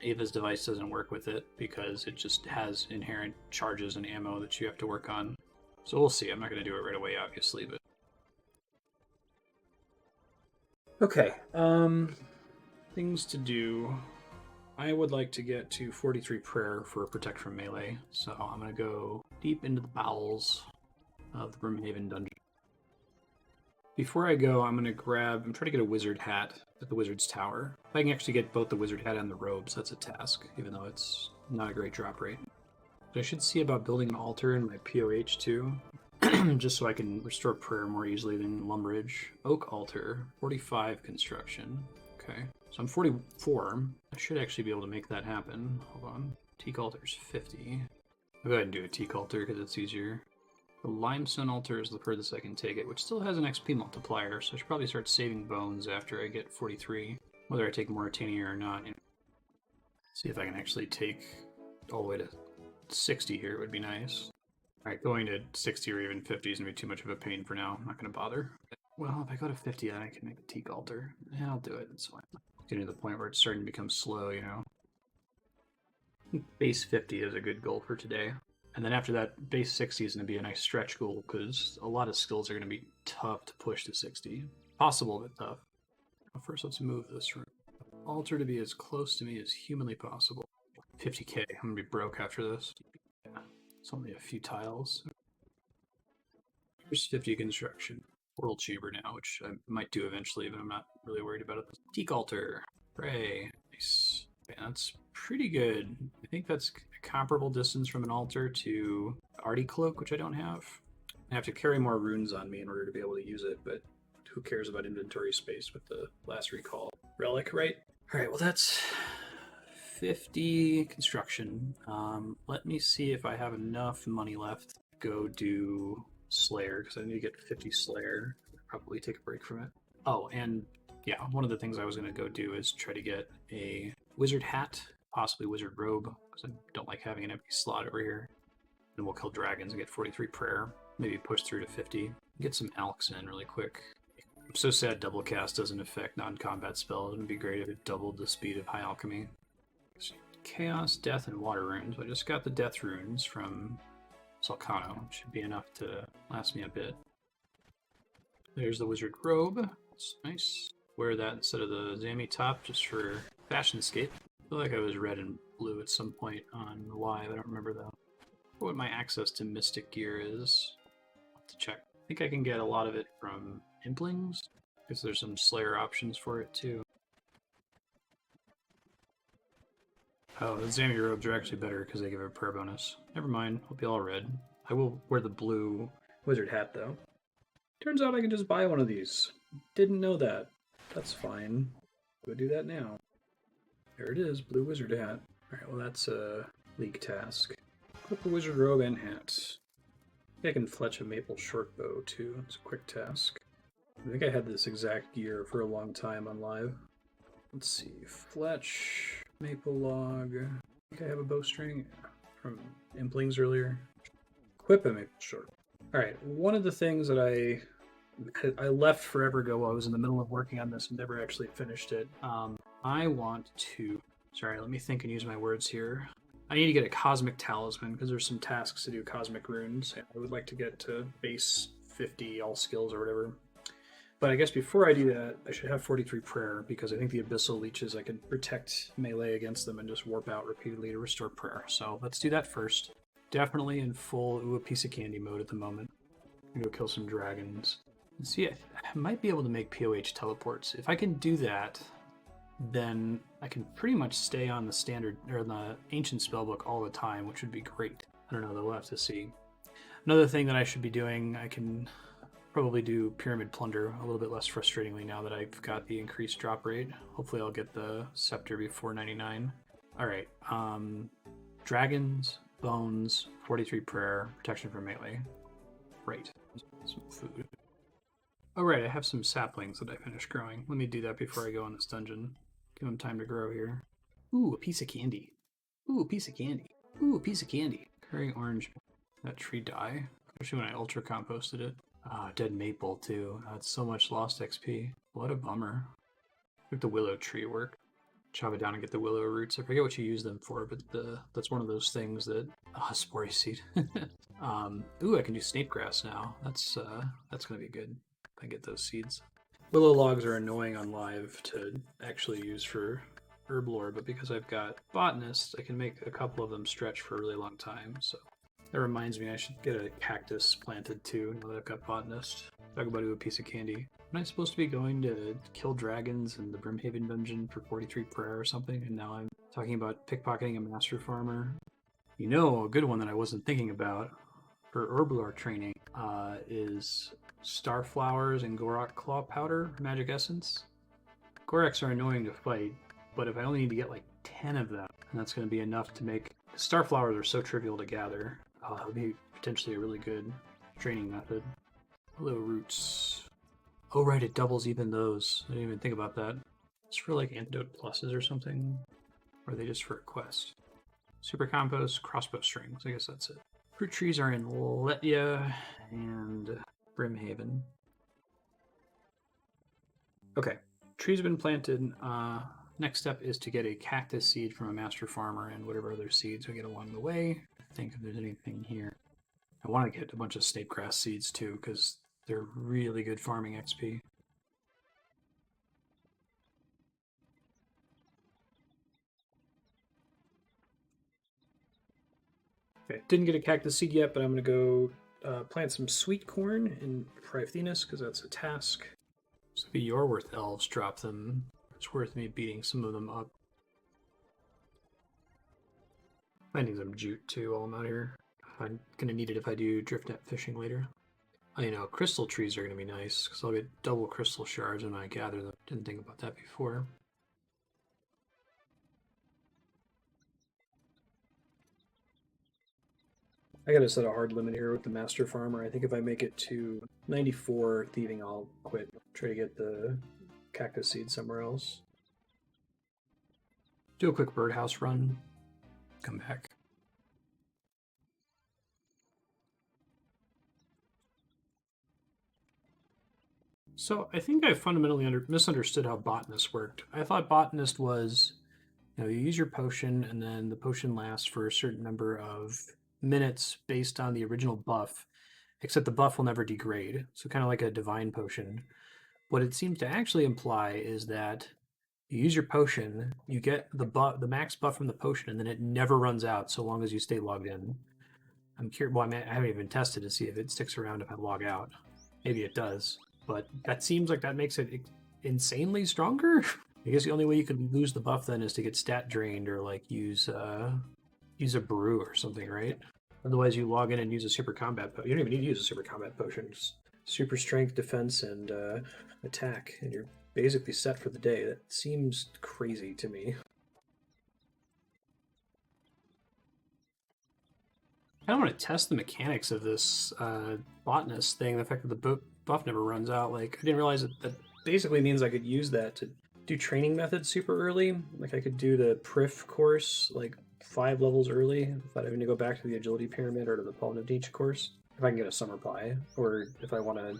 Ava's device doesn't work with it because it just has inherent charges and ammo that you have to work on. So we'll see. I'm not going to do it right away, obviously, but... Okay, things to do. I would like to get to 43 prayer for Protect from Melee, so I'm going to go deep into the bowels of the Brimhaven dungeon. Before I go, I'm trying to get a wizard hat at the wizard's tower. If I can actually get both the wizard hat and the robes, that's a task, even though it's not a great drop rate. But I should see about building an altar in my POH too, just so I can restore prayer more easily than Lumbridge. Oak altar, 45 construction. Okay, so I'm 44. I should actually be able to make that happen. Hold on. Teak altar's 50. I'll go ahead and do a teak altar because it's easier. The limestone altar is the furthest I can take it, which still has an XP multiplier, so I should probably start saving bones after I get 43. Whether I take Mauritania or not. See if I can actually take all the way to 60 here, it would be nice. Alright, going to 60 or even 50 is going to be too much of a pain for now. I'm not going to bother. Well, if I go to 50, then I can make a teak altar. Yeah, I'll do it. It's fine. Getting to the point where it's starting to become slow, you know. Base 50 is a good goal for today. And then after that, base 60 is going to be a nice stretch goal because a lot of skills are going to be tough to push to 60. Possible, but tough. Well, first, let's move this room. Altar to be as close to me as humanly possible. 50k. I'm going to be broke after this. Yeah, it's only a few tiles. Here's 50 construction. World Chamber now, which I might do eventually, but I'm not really worried about it. Teak altar. Hooray. Nice. Okay, that's pretty good. I think that's a comparable distance from an altar to Artie Cloak, which I don't have. I have to carry more runes on me in order to be able to use it, but who cares about inventory space with the last recall relic, right? All right, well, that's 50 construction. Let me see if I have enough money left to go do Slayer, because I need to get 50 Slayer. Probably take a break from it. Oh, and yeah, one of the things I was going to go do is try to get a wizard hat, possibly wizard robe, because I don't like having an empty slot over here. Then we'll kill dragons and get 43 prayer. Maybe push through to 50. Get some alks in really quick. I'm so sad double cast doesn't affect non-combat spells. It would be great if it doubled the speed of high alchemy. Chaos, death, and water runes. I just got the death runes from Solcano. Should be enough to last me a bit. There's the wizard robe. It's nice. Wear that instead of the Zami top just for fashionscape. I feel like I was red and blue at some point on live. I don't remember though. What my access to mystic gear is. I'll have to check. I think I can get a lot of it from implings, because there's some Slayer options for it too. Oh, the Zami robes are actually better because they give a prayer bonus. Never mind, I'll be all red. I will wear the blue wizard hat though. Turns out I can just buy one of these. Didn't know that. That's fine. Go do that now. There it is, blue wizard hat. Alright, well that's a league task. Equip a wizard robe and hat. I think I can fletch a maple short bow too. It's a quick task. I think I had this exact gear for a long time on live. Let's see, fletch, maple log. I think I have a bowstring from implings earlier. Equip a maple short. Alright, one of the things that I left forever ago while I was in the middle of working on this and never actually finished it. I want to... Sorry, let me think and use my words here. I need to get a Cosmic Talisman because there's some tasks to do Cosmic Runes. I would like to get to base 50 all skills or whatever. But I guess before I do that, I should have 43 prayer because I think the Abyssal Leeches, I can protect melee against them and just warp out repeatedly to restore prayer. So let's do that first. Definitely in full ooh, a piece of candy mode at the moment. I'm gonna go kill some dragons. And see, I might be able to make POH teleports. If I can do that, then I can pretty much stay on the standard or the ancient spellbook all the time, which would be great. I don't know, though, we'll have to see. Another thing that I should be doing, I can probably do Pyramid Plunder a little bit less frustratingly now that I've got the increased drop rate. Hopefully I'll get the Scepter before 99. Alright, dragons, bones, 43 prayer, protection from melee. Great. Some food. Alright, I have some saplings that I finished growing. Let me do that before I go on this dungeon. Give them time to grow here. Ooh, a piece of candy. Ooh, a piece of candy. Ooh, a piece of candy. Curry orange. That tree die? Especially when I ultra composted it. Ah, dead maple too. That's so much lost XP. What a bummer. Make the willow tree work. Chop it down and get the willow roots. I forget what you use them for, but that's one of those things that... Ah, Spore Seed. Ooh, I can do Snape Grass now. That's gonna be good. I get those seeds. Willow logs are annoying on live to actually use for herb lore, but because I've got Botanist, I can make a couple of them stretch for a really long time, so that reminds me I should get a cactus planted too, now that I've got Botanist. Talk about a piece of candy. Am I supposed to be going to kill dragons in the Brimhaven dungeon for 43 prayer or something, and now I'm talking about pickpocketing a master farmer? You know, a good one that I wasn't thinking about for herb lore training is Starflowers and Gorak Claw Powder Magic Essence. Goraks are annoying to fight, but if I only need to get like 10 of them, and that's going to be enough to make... Starflowers are so trivial to gather. That would be potentially a really good training method. Willow roots. Oh right, it doubles even those. I didn't even think about that. It's for like antidote pluses or something? Or are they just for a quest? Super compost, crossbow strings. I guess that's it. Fruit trees are in Letia and Brimhaven. Okay, trees have been planted. Next step is to get a cactus seed from a master farmer and whatever other seeds we get along the way. I think if there's anything here. I want to get a bunch of snake grass seeds too, because they're really good farming XP. Okay, didn't get a cactus seed yet, but I'm going to go plant some sweet corn in Prythenus, because that's a task. So if the Yorworth elves drop them, it's worth me beating some of them up. Finding some jute too while I'm out here. I'm going to need it if I do drift net fishing later. I know crystal trees are going to be nice, because I'll get double crystal shards when I gather them. Didn't think about that before. I gotta set a hard limit here with the Master Farmer. I think if I make it to 94 thieving, I'll quit. Try to get the cactus seed somewhere else. Do a quick birdhouse run. Come back. So I think I fundamentally misunderstood how Botanist worked. I thought Botanist was, you use your potion and then the potion lasts for a certain number of minutes based on the original buff, except the buff will never degrade. So kind of like a divine potion. What it seems to actually imply is that you use your potion, you get the max buff from the potion, and then it never runs out so long as you stay logged in. I'm curious. Well, I haven't even tested to see if it sticks around if I log out. Maybe it does, but that seems like that makes it insanely stronger. I guess the only way you could lose the buff then is to get stat drained or like use a brew or something, right? Otherwise, you log in and use a super combat potion. You don't even need to use a super combat potion. Just super strength, defense, and attack, and you're basically set for the day. That seems crazy to me. I don't want to test the mechanics of this botanist thing. The fact that the buff never runs out. Like, I didn't realize that Basically means I could use that to do training methods super early. Like, I could do the Prif course like 5 levels early without having to go back to the Agility Pyramid or to the Paladin of Teach course. If I can get a Summer Pie, or if I want to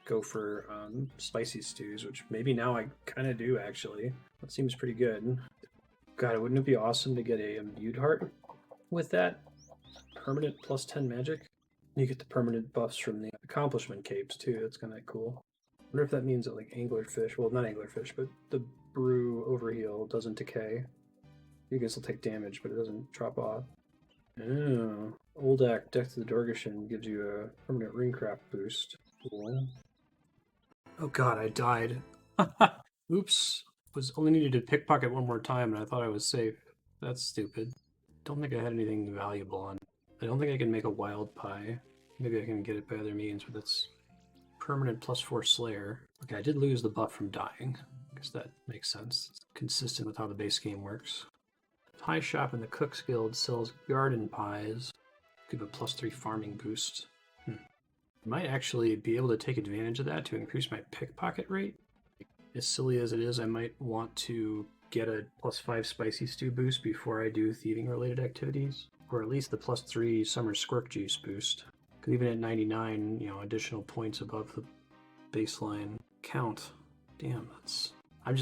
go for spicy stews, which maybe now I kind of do actually. That seems pretty good. God, wouldn't it be awesome to get a imbued heart with that? Permanent plus 10 magic. You get the permanent buffs from the accomplishment capes too. That's kind of cool. I wonder if that means that like anglerfish, well, not anglerfish, but the brew overheal doesn't decay. You guys will take damage, but it doesn't drop off. Oh, Oldak Death to the Dorgashin gives you a permanent Runecraft boost. Cool. Oh god, I died. Oops. Was only needed to pickpocket one more time and I thought I was safe. That's stupid. Don't think I had anything valuable on. I don't think I can make a wild pie. Maybe I can get it by other means, but that's permanent +4 Slayer. Okay, I did lose the buff from dying. I guess that makes sense. It's consistent with how the base game works. Pie shop in the Cook's Guild sells garden pies. Give a +3 farming boost. Might actually be able to take advantage of that to increase my pickpocket rate. As silly as it is, I might want to get a +5 spicy stew boost before I do thieving related activities, or at least the +3 summer squirk juice boost. Because even at 99, additional points above the baseline count. Damn,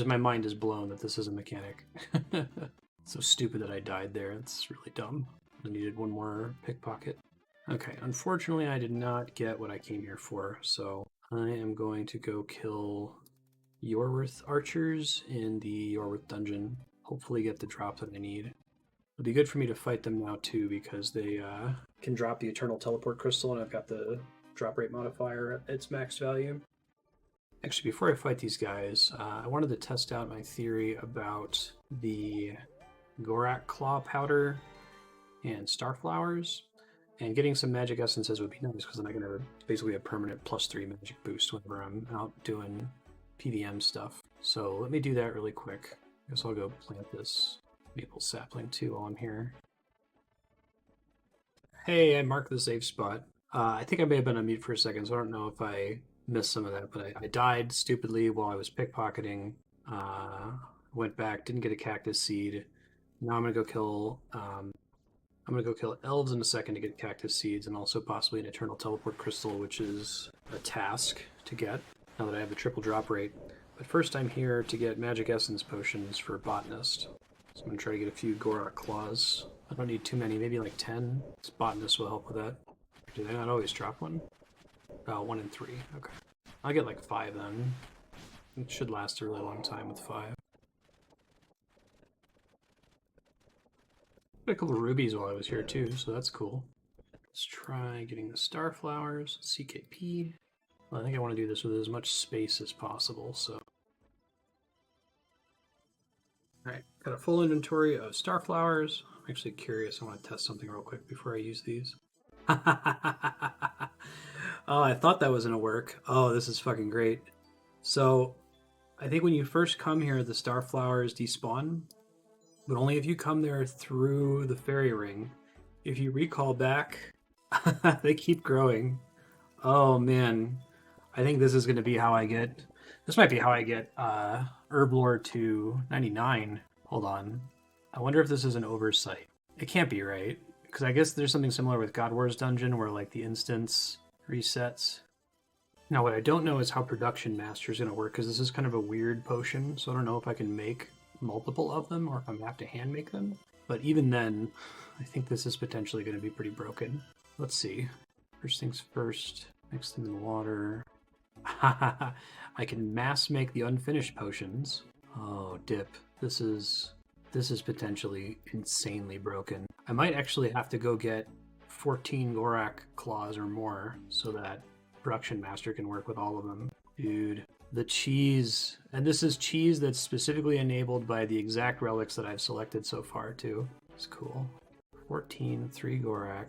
my mind is blown that this is a mechanic. So stupid that I died there. It's really dumb. I needed one more pickpocket. Okay, unfortunately I did not get what I came here for, so I am going to go kill Yorworth archers in the Yorworth dungeon. Hopefully get the drop that I need. It'll be good for me to fight them now too, because they can drop the Eternal Teleport Crystal, and I've got the drop rate modifier at its max value. Actually, before I fight these guys, I wanted to test out my theory about the Gorak Claw Powder and Starflowers. And getting some magic essences would be nice, because then I can have basically a permanent +3 magic boost whenever I'm out doing PVM stuff. So let me do that really quick. I guess I'll go plant this maple sapling too while I'm here. Hey, I marked the safe spot. I think I may have been on mute for a second, so I don't know if I missed some of that, but I died stupidly while I was pickpocketing. Went back, didn't get a cactus seed. Now I'm going to go kill I'm going to go kill elves in a second to get cactus seeds and also possibly an eternal teleport crystal, which is a task to get now that I have the triple drop rate. But first I'm here to get magic essence potions for Botanist. So I'm going to try to get a few Gorak claws. I don't need too many, maybe like 10. This Botanist will help with that. Do they not always drop one? 1 and 3, okay. I'll get like 5 then. It should last a really long time with 5. Got a couple of rubies while I was here too, so that's cool. Let's try getting the starflowers, CKP. Well, I think I want to do this with as much space as possible, so. Alright, got a full inventory of starflowers. I'm actually curious, I want to test something real quick before I use these. Oh, I thought that was going to work. Oh, this is fucking great. So, I think when you first come here, the starflowers despawn, but only if you come there through the fairy ring. If you recall back, they keep growing. Oh man, I think this is going to be how I get... This might be how I get Herblore to 99. Hold on. I wonder if this is an oversight. It can't be, right? Because I guess there's something similar with God War's dungeon where like the instance resets. Now what I don't know is how Production Master is going to work, because this is kind of a weird potion, so I don't know if I can make multiple of them or if I'm going to have to hand make them. But even then, I think this is potentially going to be pretty broken. Let's see. First things first, mix them in water. I can mass make the unfinished potions. Oh, dip. This is potentially insanely broken. I might actually have to go get 14 Gorak claws or more so that Production Master can work with all of them. Dude, the cheese. And this is cheese that's specifically enabled by the exact relics that I've selected so far, too. It's cool. 14, 3 Gorak.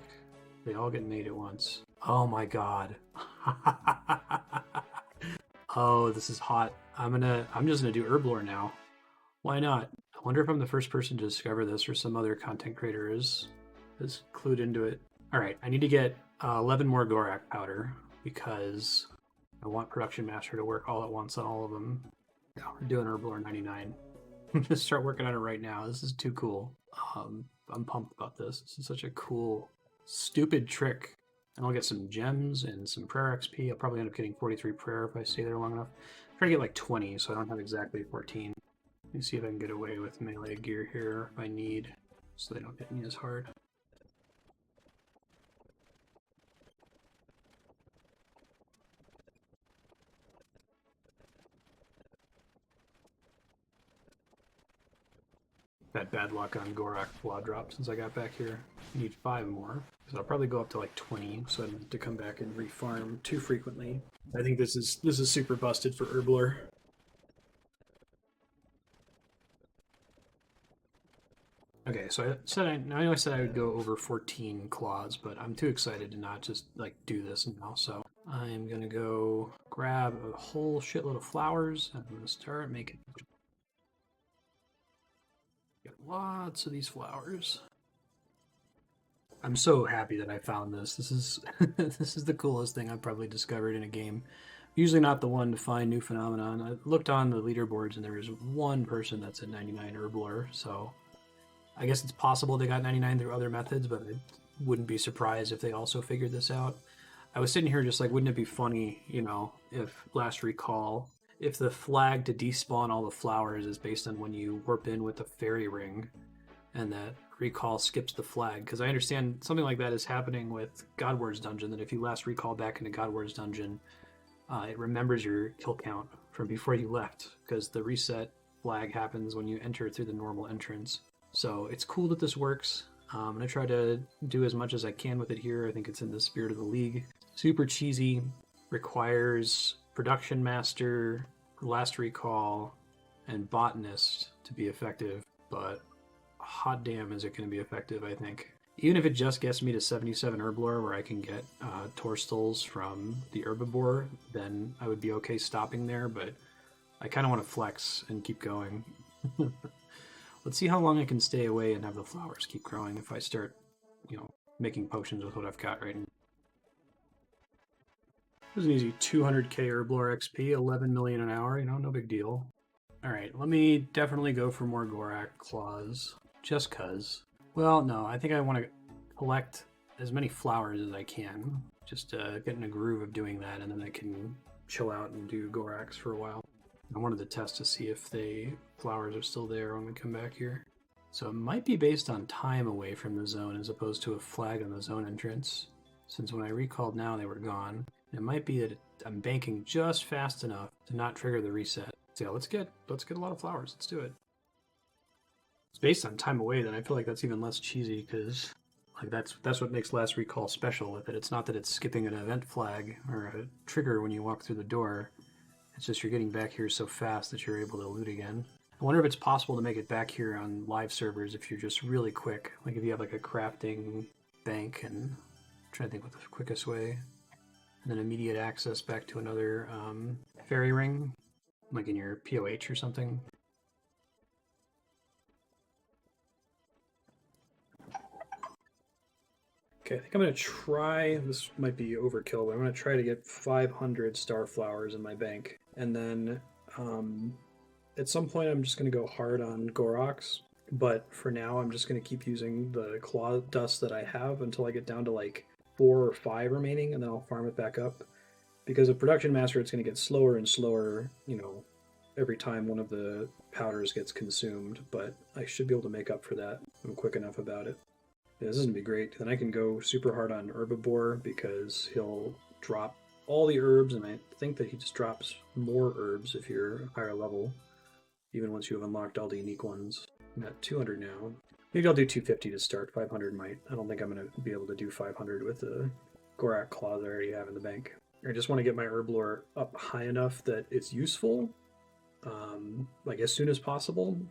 They all get made at once. Oh my god. Oh, this is hot. I'm just gonna do Herblore now. Why not? I wonder if I'm the first person to discover this or some other content creator is clued into it. Alright, I need to get 11 more Gorak powder because I want Production Master to work all at once on all of them. Yeah, we're doing Herblore 99. I'm gonna start working on it right now. This is too cool. I'm pumped about this. This is such a cool, stupid trick. And I'll get some gems and some prayer XP. I'll probably end up getting 43 prayer if I stay there long enough. I'm trying to get like 20, so I don't have exactly 14. Let me see if I can get away with melee gear here if I need, so they don't hit me as hard. Had bad luck on Gorak Flaw Drop since I got back here. I need 5 more, so I'll probably go up to like 20, so I don't have to come back and refarm too frequently. I think this is super busted for Herblore. Okay, so I know I said I would go over 14 claws, but I'm too excited to not just like do this now, so I'm gonna go grab a whole shitload of flowers and I'm gonna start making lots of these flowers. I'm so happy that I found this. This is this is the coolest thing I've probably discovered in a game. Usually not the one to find new phenomenon. I looked on the leaderboards and there was one person that's at 99 Herblore, so I guess it's possible they got 99 through other methods, but I wouldn't be surprised if they also figured this out. I was sitting here just like, wouldn't it be funny, you know, if last recall, if the flag to despawn all the flowers is based on when you warp in with the fairy ring, and that recall skips the flag, because I understand something like that is happening with God War's dungeon, that if you last recall back into God War's dungeon, it remembers your kill count from before you left, because the reset flag happens when you enter through the normal entrance. So it's cool that this works. I'm going to try to do as much as I can with it here. I think it's in the spirit of the league. Super cheesy, requires Production Master, Last Recall, and Botanist to be effective, but hot damn is it going to be effective, I think. Even if it just gets me to 77 Herblore where I can get Torstals from the Herbivore, then I would be okay stopping there, but I kind of want to flex and keep going. Let's see how long I can stay away and have the flowers keep growing if I start, you know, making potions with what I've got right now. It was an easy 200k Herblore XP, 11 million an hour, you know, no big deal. Alright, let me definitely go for more Gorak claws, just cuz. Well, no, I think I want to... collect as many flowers as I can. Just get in a groove of doing that, and then I can chill out and do Gorax for a while. I wanted to test to see if the flowers are still there when we come back here. So it might be based on time away from the zone as opposed to a flag on the zone entrance, since when I recalled now they were gone. It might be that I'm banking just fast enough to not trigger the reset. So yeah, let's get a lot of flowers. Let's do it. It's based on time away, then I feel like that's even less cheesy because like that's what makes last recall special with it. It's not that it's skipping an event flag or a trigger when you walk through the door. It's just you're getting back here so fast that you're able to loot again. I wonder if it's possible to make it back here on live servers if you're just really quick. Like if you have like a crafting bank and I'm trying to think what the quickest way. And then immediate access back to another fairy ring, like in your POH or something. Okay, I think I'm going to try, this might be overkill, but I'm going to try to get 500 star flowers in my bank. And then at some point I'm just going to go hard on Gorox, but for now I'm just going to keep using the claw dust that I have until I get down to like 4 or 5 remaining, and then I'll farm it back up. Because of Production Master, it's going to get slower and slower, you know, every time one of the powders gets consumed, but I should be able to make up for that. I'm quick enough about it. Yeah, this is going to be great. Then I can go super hard on Herbivore because he'll drop all the herbs, and I think that he just drops more herbs if you're higher level, even once you have unlocked all the unique ones. I'm at 200 now. Maybe I'll do 250 to start. 500 might. I don't think I'm going to be able to do 500 with the Gorak claws I already have in the bank. I just want to get my herb lore up high enough that it's useful, like as soon as possible,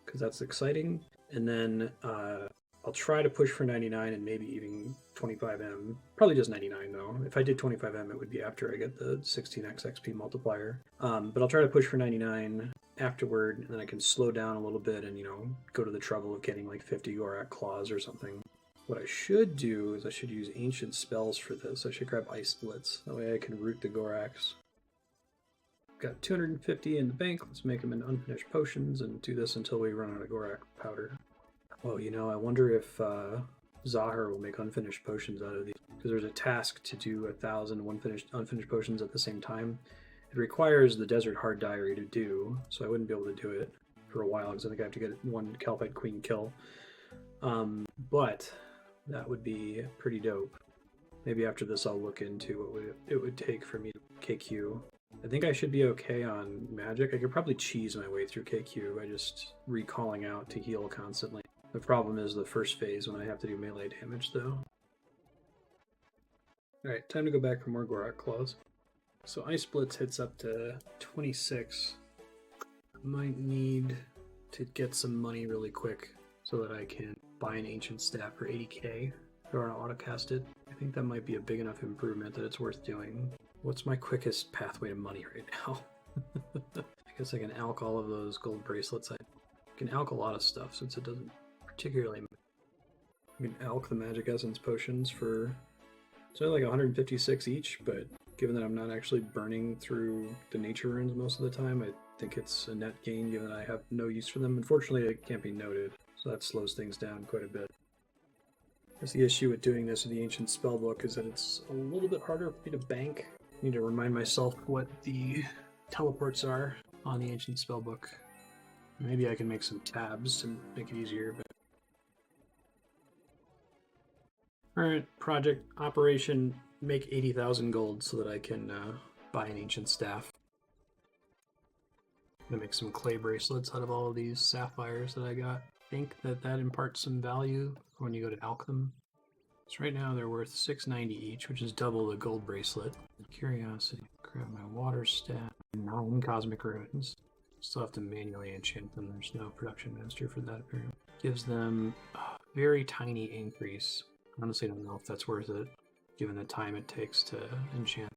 because that's exciting. And then I'll try to push for 99 and maybe even 25M. Probably just 99 though. If I did 25M, it would be after I get the 16x XP multiplier. But I'll try to push for 99 afterward, and then I can slow down a little bit and, you know, go to the trouble of getting like 50 Gorak claws or something. What I should do is I should use ancient spells for this. I should grab Ice Splits. That way I can root the Gorax. Got 250 in the bank. Let's make them into unfinished potions and do this until we run out of Gorak powder. Oh, you know, I wonder if Zahar will make unfinished potions out of these. Because there's a task to do 1,000 unfinished potions at the same time. It requires the Desert Hard Diary to do, so I wouldn't be able to do it for a while because I think I have to get one Calcite Queen kill. But that would be pretty dope. Maybe after this I'll look into what it would take for me to KQ. I think I should be okay on magic. I could probably cheese my way through KQ by just recalling out to heal constantly. The problem is the first phase when I have to do melee damage though. Alright, time to go back for more Gorak Claws. So Ice Splits hits up to 26. Might need to get some money really quick so that I can buy an Ancient Staff for 80k or autocast it. I think that might be a big enough improvement that it's worth doing. What's my quickest pathway to money right now? I guess I can alch all of those gold bracelets. I can alch a lot of stuff since it doesn't particularly... I can alch the Magic Essence potions for... it's only like 156 each, but given that I'm not actually burning through the nature runes most of the time, I think it's a net gain given that I have no use for them. Unfortunately, it can't be noted, so that slows things down quite a bit. There's the issue with doing this with the Ancient Spellbook is that it's a little bit harder for me to bank. I need to remind myself what the teleports are on the Ancient Spellbook. Maybe I can make some tabs to make it easier, but... Alright, project operation, make 80,000 gold so that I can buy an Ancient Staff. I'm gonna make some clay bracelets out of all of these sapphires that I got. I think that imparts some value when you go to alch them. So right now they're worth 690 each, which is double the gold bracelet. Curiosity, grab my water staff, 9 cosmic runes. Still have to manually enchant them, there's no production master for that apparently. Gives them a very tiny increase. Honestly, I don't know if that's worth it, given the time it takes to enchant.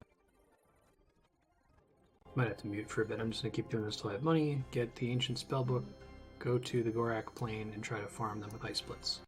Might have to mute for a bit. I'm just going to keep doing this till I have money, get the Ancient Spellbook, go to the Gorak Plain, and try to farm them with Ice Splits.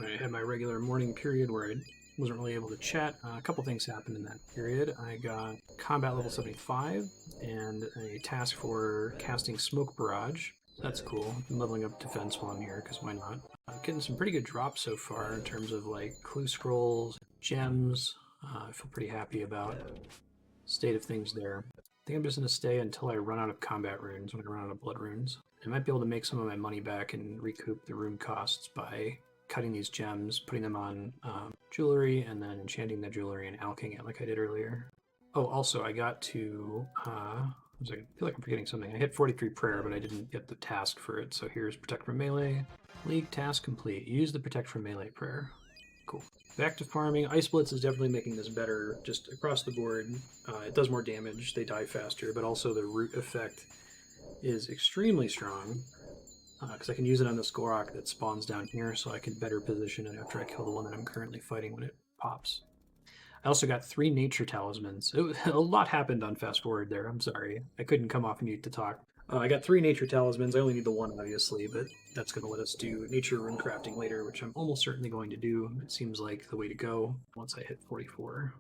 I had my regular morning period where I wasn't really able to chat. A couple things happened in that period. I got combat level 75 and a task for casting Smoke Barrage. That's cool. I'm leveling up defense while I'm here, because why not? Getting some pretty good drops so far in terms of like clue scrolls, gems. I feel pretty happy about the state of things there. I think I'm just going to stay until I run out of combat runes, when I run out of blood runes. I might be able to make some of my money back and recoup the rune costs by cutting these gems, putting them on jewelry, and then enchanting the jewelry and alching it like I did earlier. Oh, also, I got to... I feel like I'm forgetting something. I hit 43 prayer, but I didn't get the task for it. So here's Protect from Melee. League task complete. Use the Protect from Melee prayer. Cool. Back to farming. Ice Blitz is definitely making this better just across the board. It does more damage. They die faster, but also the root effect is extremely strong. Because I can use it on the Skorok that spawns down here, so I can better position it after I kill the one that I'm currently fighting when it pops. I also got 3 nature talismans. A lot happened on fast forward there. I'm sorry. I couldn't come off mute to talk. I got 3 nature talismans. I only need the 1, obviously, but that's going to let us do nature rune crafting later, which I'm almost certainly going to do. It seems like the way to go once I hit 44.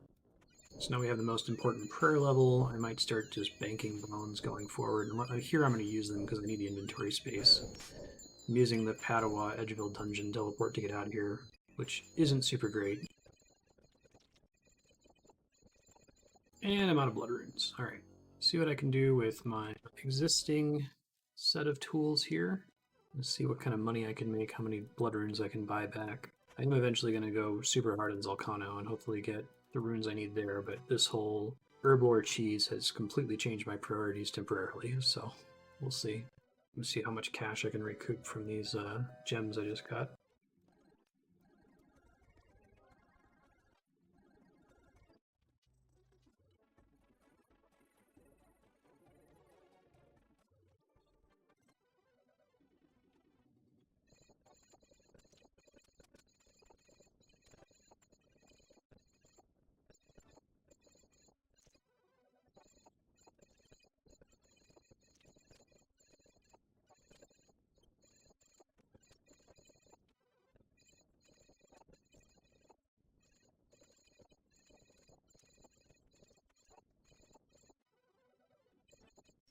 So now we have the most important prayer level. I might start just banking bones going forward. Here I'm going to use them because I need the inventory space. I'm using the Padawa Edgeville Dungeon teleport to get out of here, which isn't super great. And I'm out of blood runes. Alright, see what I can do with my existing set of tools here. Let's see what kind of money I can make, how many blood runes I can buy back. I am eventually going to go super hard in Zalcano and hopefully get the runes I need there, but this whole Herblore cheese has completely changed my priorities temporarily, so we'll see. Let's see how much cash I can recoup from these gems I just got.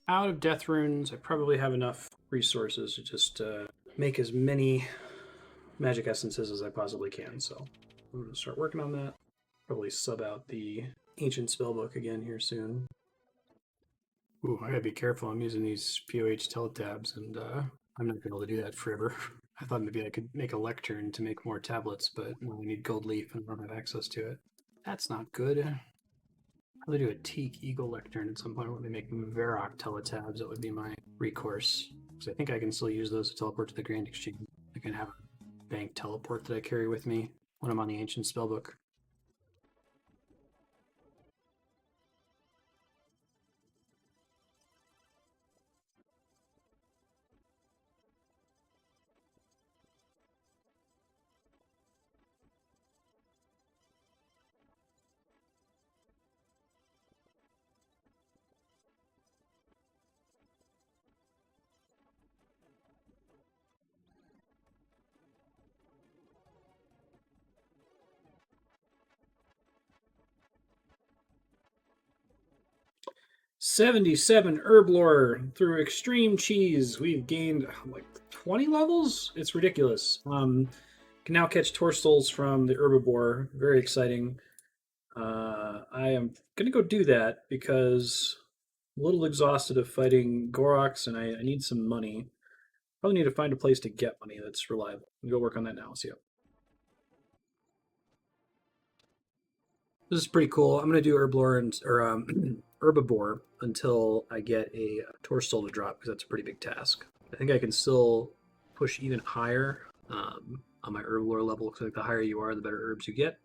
Out of death runes, I probably have enough resources to just make as many magic essences as I possibly can, so I'm going to start working on that. Probably sub out the ancient spellbook again here soon. Ooh, I gotta be careful. I'm using these POH teletabs, and I'm not gonna be able to do that forever. I thought maybe I could make a lectern to make more tablets, but I need gold leaf and I don't have access to it. That's not good. Probably do a teak eagle lectern at some point when they make Varrock teletabs. That would be my recourse, because I think I can still use those to teleport to the Grand Exchange. I can have a bank teleport that I carry with me when I'm on the ancient spellbook. $77 Herblore through extreme cheese. We've gained like 20 levels. It's ridiculous. Can now catch Torsouls from the Herbivore. Very exciting. I am gonna go do that because I'm a little exhausted of fighting Goroks, and I need some money. Probably need to find a place to get money that's reliable. I'm gonna go work on that now. See ya. This is pretty cool. I'm gonna do Herblore or Herbivore until I get a Torsoul to drop, because that's a pretty big task. I think I can still push even higher on my Herbivore level, because like the higher you are, the better herbs you get.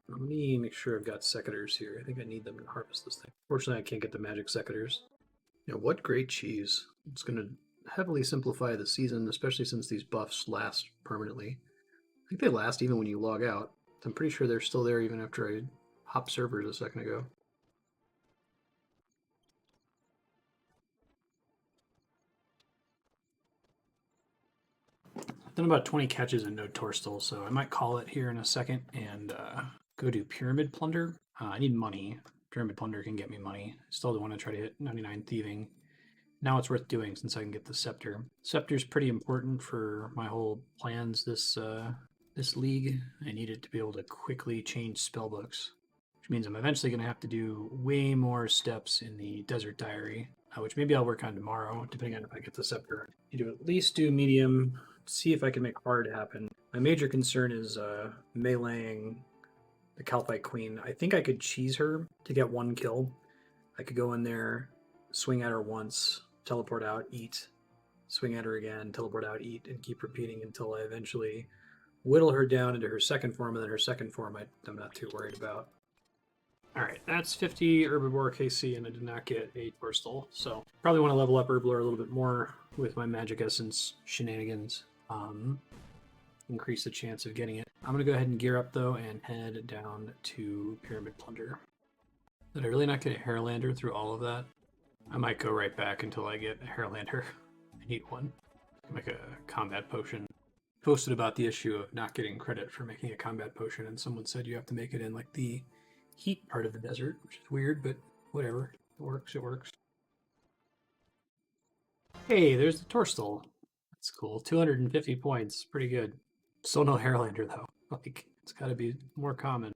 Let me make sure I've got secateurs here. I think I need them to harvest this thing. Fortunately, I can't get the magic secateurs. You know, what great cheese. It's going to heavily simplify the season, especially since these buffs last permanently. I think they last even when you log out. I'm pretty sure they're still there even after I hopped servers a second ago. Done about 20 catches and no Torstal, so I might call it here in a second and go do Pyramid Plunder. I need money. Pyramid Plunder can get me money. Still don't want to try to hit 99 Thieving. Now it's worth doing since I can get the Scepter. Scepter's pretty important for my whole plans this league. I need it to be able to quickly change spellbooks, which means I'm eventually going to have to do way more steps in the Desert Diary, which maybe I'll work on tomorrow, depending on if I get the Scepter. I need to at least do medium, see if I can make hard happen. My major concern is meleeing the Calphite Queen. I think I could cheese her to get one kill. I could go in there, swing at her once, teleport out, eat, swing at her again, teleport out, eat, and keep repeating until I eventually whittle her down into her second form, and then her second form I'm not too worried about. Alright, that's 50 Herbivore KC, and I did not get a Torstal, so probably want to level up Herblore a little bit more with my Magic Essence shenanigans. Increase the chance of getting it. I'm going to go ahead and gear up, though, and head down to Pyramid Plunder. Did I really not get a Hairlander through all of that? I might go right back until I get a Hairlander. I need one. Make a combat potion. Posted about the issue of not getting credit for making a combat potion, and someone said you have to make it in like the heat part of the desert, which is weird, but whatever. It works, it works. Hey, there's the Torstal. That's cool. 250 points. Pretty good. Still no Hairlander, though. Like, it's got to be more common.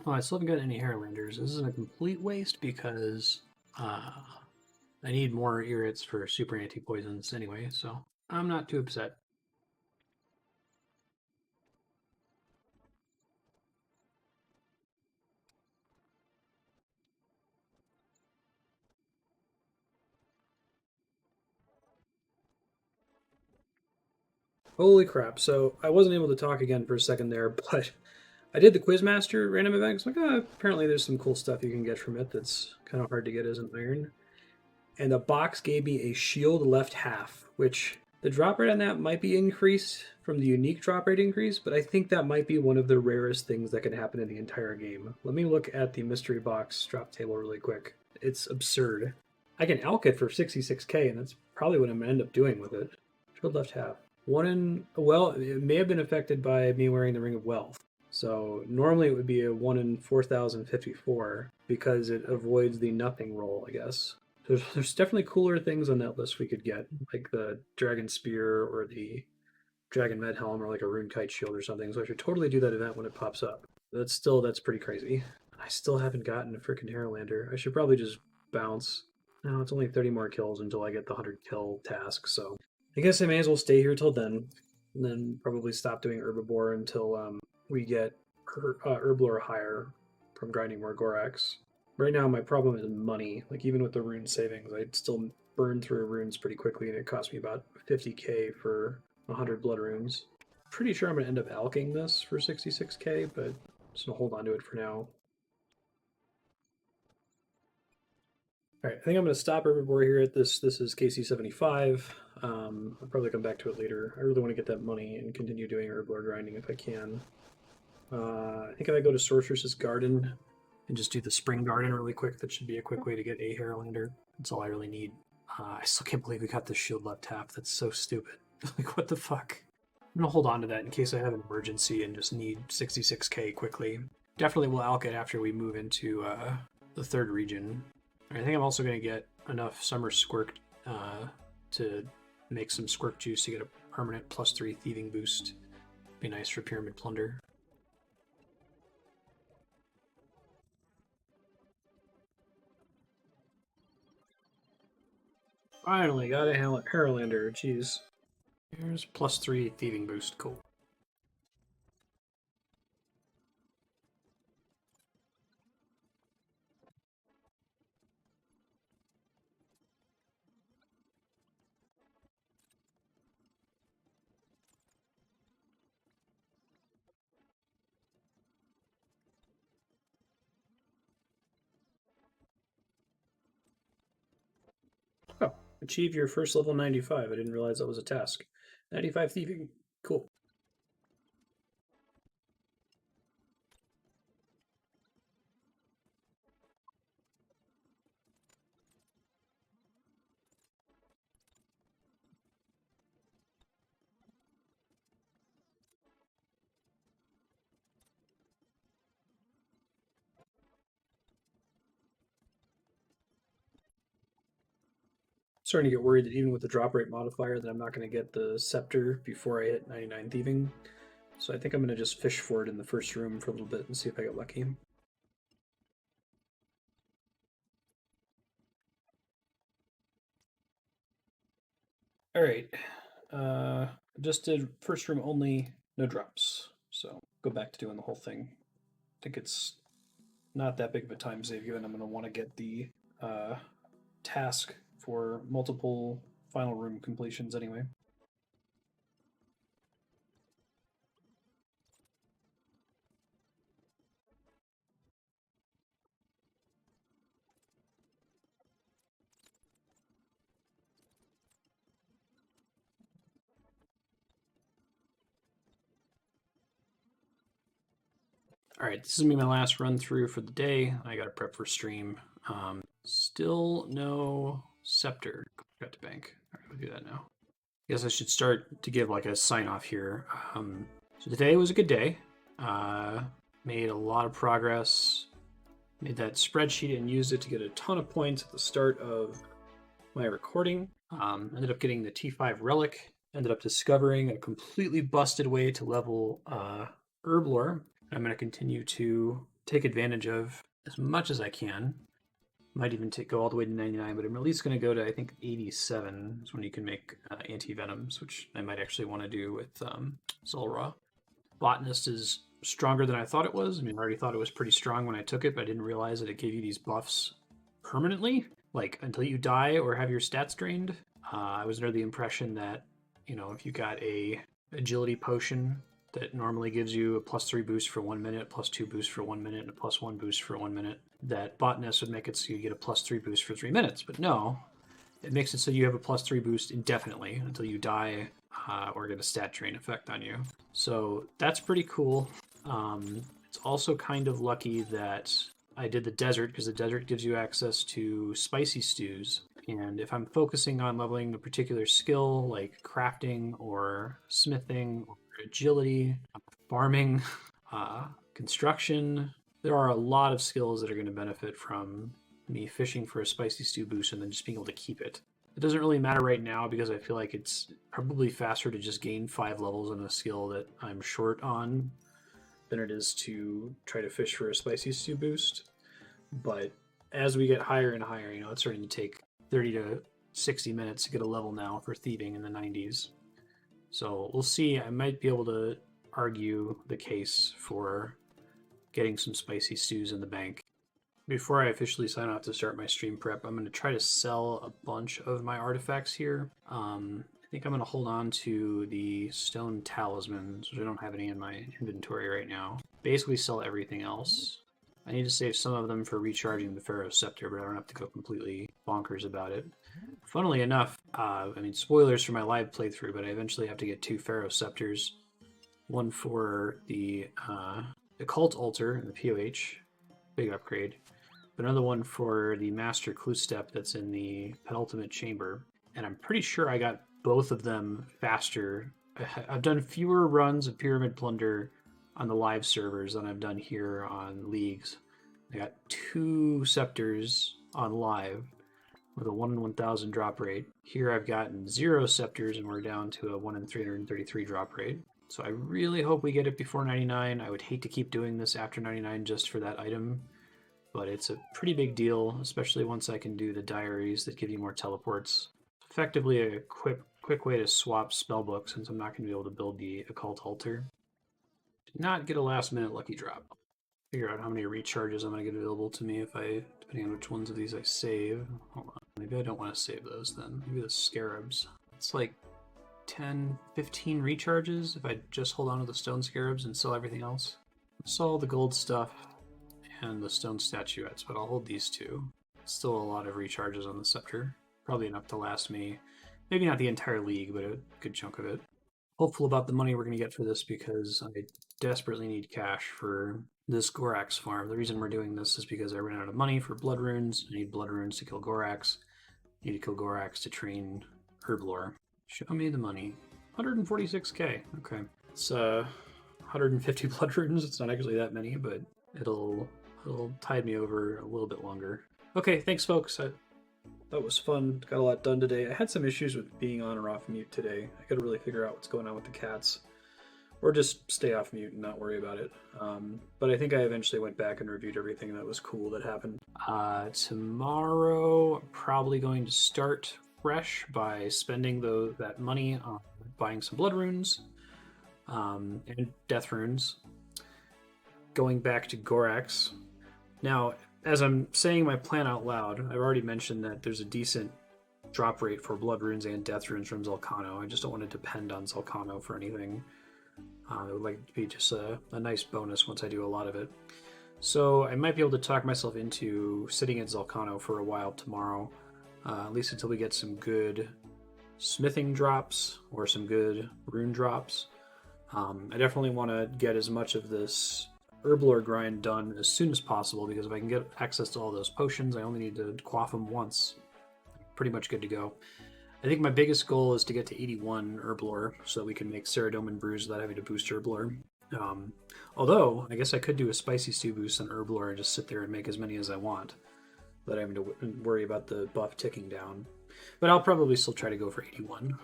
Oh, I still haven't got any Hairlanders. This isn't a complete waste because I need more Irrits for super anti-poisons anyway, so I'm not too upset. Holy crap. So I wasn't able to talk again for a second there, but I did the Quizmaster random event. It's like, apparently there's some cool stuff you can get from it that's kind of hard to get as an iron. And the box gave me a shield left half, which the drop rate on that might be increased from the unique drop rate increase, but I think that might be one of the rarest things that can happen in the entire game. Let me look at the mystery box drop table really quick. It's absurd. I can alch it for 66k, and that's probably what I'm going to end up doing with it. Shield left half. Well, it may have been affected by me wearing the Ring of Wealth. So normally it would be a 1 in 4,054 because it avoids the nothing roll, I guess. There's definitely cooler things on that list we could get, like the Dragon Spear or the Dragon Med Helm or like a Rune Kite Shield or something. So I should totally do that event when it pops up. That's pretty crazy. I still haven't gotten a freaking Hairlander. I should probably just bounce. No, it's only 30 more kills until I get the 100 kill task, so I guess I may as well stay here till then, and then probably stop doing Herbivore until we get Herblore higher from grinding more Gorax. Right now, my problem is money. Like, even with the rune savings, I'd still burn through runes pretty quickly, and it cost me about 50k for 100 blood runes. Pretty sure I'm going to end up alching this for 66k, but I'm just going to hold on to it for now. Alright, I think I'm going to stop Herbivore here at this. This is KC75. I'll probably come back to it later. I really want to get that money and continue doing Herblore grinding if I can. I think if I go to Sorceress's Garden and just do the Spring Garden really quick, that should be a quick way to get a Hairlander. That's all I really need. I still can't believe we got this shield left half. That's so stupid. Like, what the fuck? I'm going to hold on to that in case I have an emergency and just need 66k quickly. Definitely will alch it after we move into the third region. I think I'm also going to get enough Summer Squirk to make some Squirk Juice to get a permanent +3 thieving boost. Be nice for Pyramid Plunder. Finally got a Hairlander, jeez. Here's +3 thieving boost, cool. Oh, achieve your first level 95. I didn't realize that was a task. 95 thieving, cool. starting to get worried that even with the drop rate modifier that I'm not going to get the scepter before I hit 99 thieving. So I think I'm going to just fish for it in the first room for a little bit and see if I get lucky. Alright, just did first room only, no drops. So go back to doing the whole thing. I think it's not that big of a time save, given I'm going to want to get the task for multiple final room completions anyway. All right, this is gonna be my last run through for the day. I gotta prep for stream. Still no scepter. Got to bank. All right, we'll do that now. I guess I should start to give like a sign off here. So today was a good day. Made a lot of progress. Made that spreadsheet and used it to get a ton of points at the start of my recording. Ended up getting the T5 relic. Ended up discovering a completely busted way to level Herblore. I'm going to continue to take advantage of as much as I can. Might even go all the way to 99, but I'm at least going to go to, I think, 87 is when you can make anti-venoms, which I might actually want to do with Zulrah. Botanist is stronger than I thought it was. I mean, I already thought it was pretty strong when I took it, but I didn't realize that it gave you these buffs permanently, like until you die or have your stats drained. I was under the impression that, you know, if you got a agility potion that normally gives you a +3 boost for 1 minute, +2 boost for 1 minute, and a +1 boost for 1 minute, that Botanist would make it so you get a +3 boost for 3 minutes. But no, it makes it so you have a +3 boost indefinitely until you die or get a stat drain effect on you. So that's pretty cool. It's also kind of lucky that I did the desert, because the desert gives you access to spicy stews. And if I'm focusing on leveling a particular skill like crafting or smithing or agility, farming, construction, there are a lot of skills that are going to benefit from me fishing for a spicy stew boost and then just being able to keep it. It doesn't really matter right now because I feel like it's probably faster to just gain 5 levels in a skill that I'm short on than it is to try to fish for a spicy stew boost. But as we get higher and higher, you know, it's starting to take 30 to 60 minutes to get a level now for thieving in the 90s. So we'll see. I might be able to argue the case for getting some spicy stews in the bank. Before I officially sign off to start my stream prep, I'm going to try to sell a bunch of my artifacts here. I think I'm going to hold on to the stone talismans, which I don't have any in my inventory right now. Basically sell everything else. I need to save some of them for recharging the Pharaoh Scepter, but I don't have to go completely bonkers about it. Funnily enough, I mean, spoilers for my live playthrough, but I eventually have to get 2 Pharaoh Scepters. One for the Occult Altar and the POH, big upgrade. But another one for the Master Clue Step that's in the penultimate chamber. And I'm pretty sure I got both of them faster. I've done fewer runs of Pyramid Plunder on the live servers than I've done here on leagues. I got 2 scepters on live with a 1 in 1,000 drop rate. Here I've gotten 0 scepters and we're down to a 1 in 333 drop rate. So I really hope we get it before 99. I would hate to keep doing this after 99 just for that item, but it's a pretty big deal, especially once I can do the diaries that give you more teleports. Effectively a quick way to swap spellbook since I'm not going to be able to build the Occult Altar. Did not get a last minute lucky drop. Figure out how many recharges I'm going to get available to me if I, depending on which ones of these I save. Hold on, maybe I don't want to save those then. Maybe the scarabs. It's like 10, 15 recharges if I just hold on to the stone scarabs and sell everything else. Sell the gold stuff and the stone statuettes, but I'll hold these 2. Still a lot of recharges on the scepter. Probably enough to last me, maybe not the entire league, but a good chunk of it. Hopeful about the money we're going to get for this because I desperately need cash for this Gorax farm. The reason we're doing this is because I ran out of money for blood runes. I need blood runes to kill Gorax. I need to kill Gorax to train Herblore. Show me the money. 146k. Okay. It's 150 blood runes. It's not actually that many, but it'll tide me over a little bit longer. Okay, thanks folks. I thought that was fun. Got a lot done today. I had some issues with being on or off mute today. I gotta really figure out what's going on with the cats. Or just stay off mute and not worry about it. But I think I eventually went back and reviewed everything that was cool that happened. Tomorrow, I'm probably going to start fresh by spending that money on buying some blood runes and death runes. Going back to Gorax. Now, as I'm saying my plan out loud, I've already mentioned that there's a decent drop rate for blood runes and death runes from Zelkano. I just don't want to depend on Zelkano for anything. It would like to be just a nice bonus once I do a lot of it. So I might be able to talk myself into sitting at Zelkano for a while tomorrow, at least until we get some good smithing drops or some good rune drops. I definitely want to get as much of this herblore grind done as soon as possible, because if I can get access to all those potions, I only need to quaff them once. Pretty much good to go. I think my biggest goal is to get to 81 herblore so that we can make Ceradomin brews without having to boost herblore. Although, I guess I could do a spicy stew boost on herblore and just sit there and make as many as I want without having to worry about the buff ticking down. But I'll probably still try to go for 81.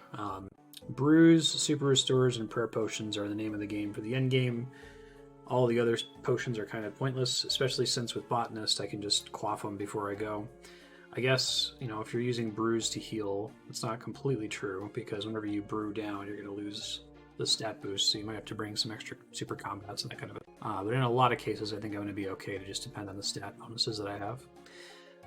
Brews, super restores, and prayer potions are the name of the game for the end game. All the other potions are kind of pointless, especially since with Botanist I can just quaff them before I go. I guess, if you're using brews to heal, it's not completely true, because whenever you brew down, you're going to lose the stat boost, so you might have to bring some extra super combats and that kind of it. But in a lot of cases, I think I'm going to be okay to just depend on the stat bonuses that I have.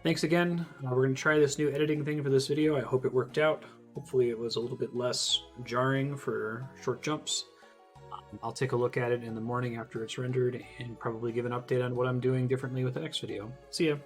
Thanks again. We're going to try this new editing thing for this video. I hope it worked out. Hopefully it was a little bit less jarring for short jumps. I'll take a look at it in the morning after it's rendered and probably give an update on what I'm doing differently with the next video. See ya!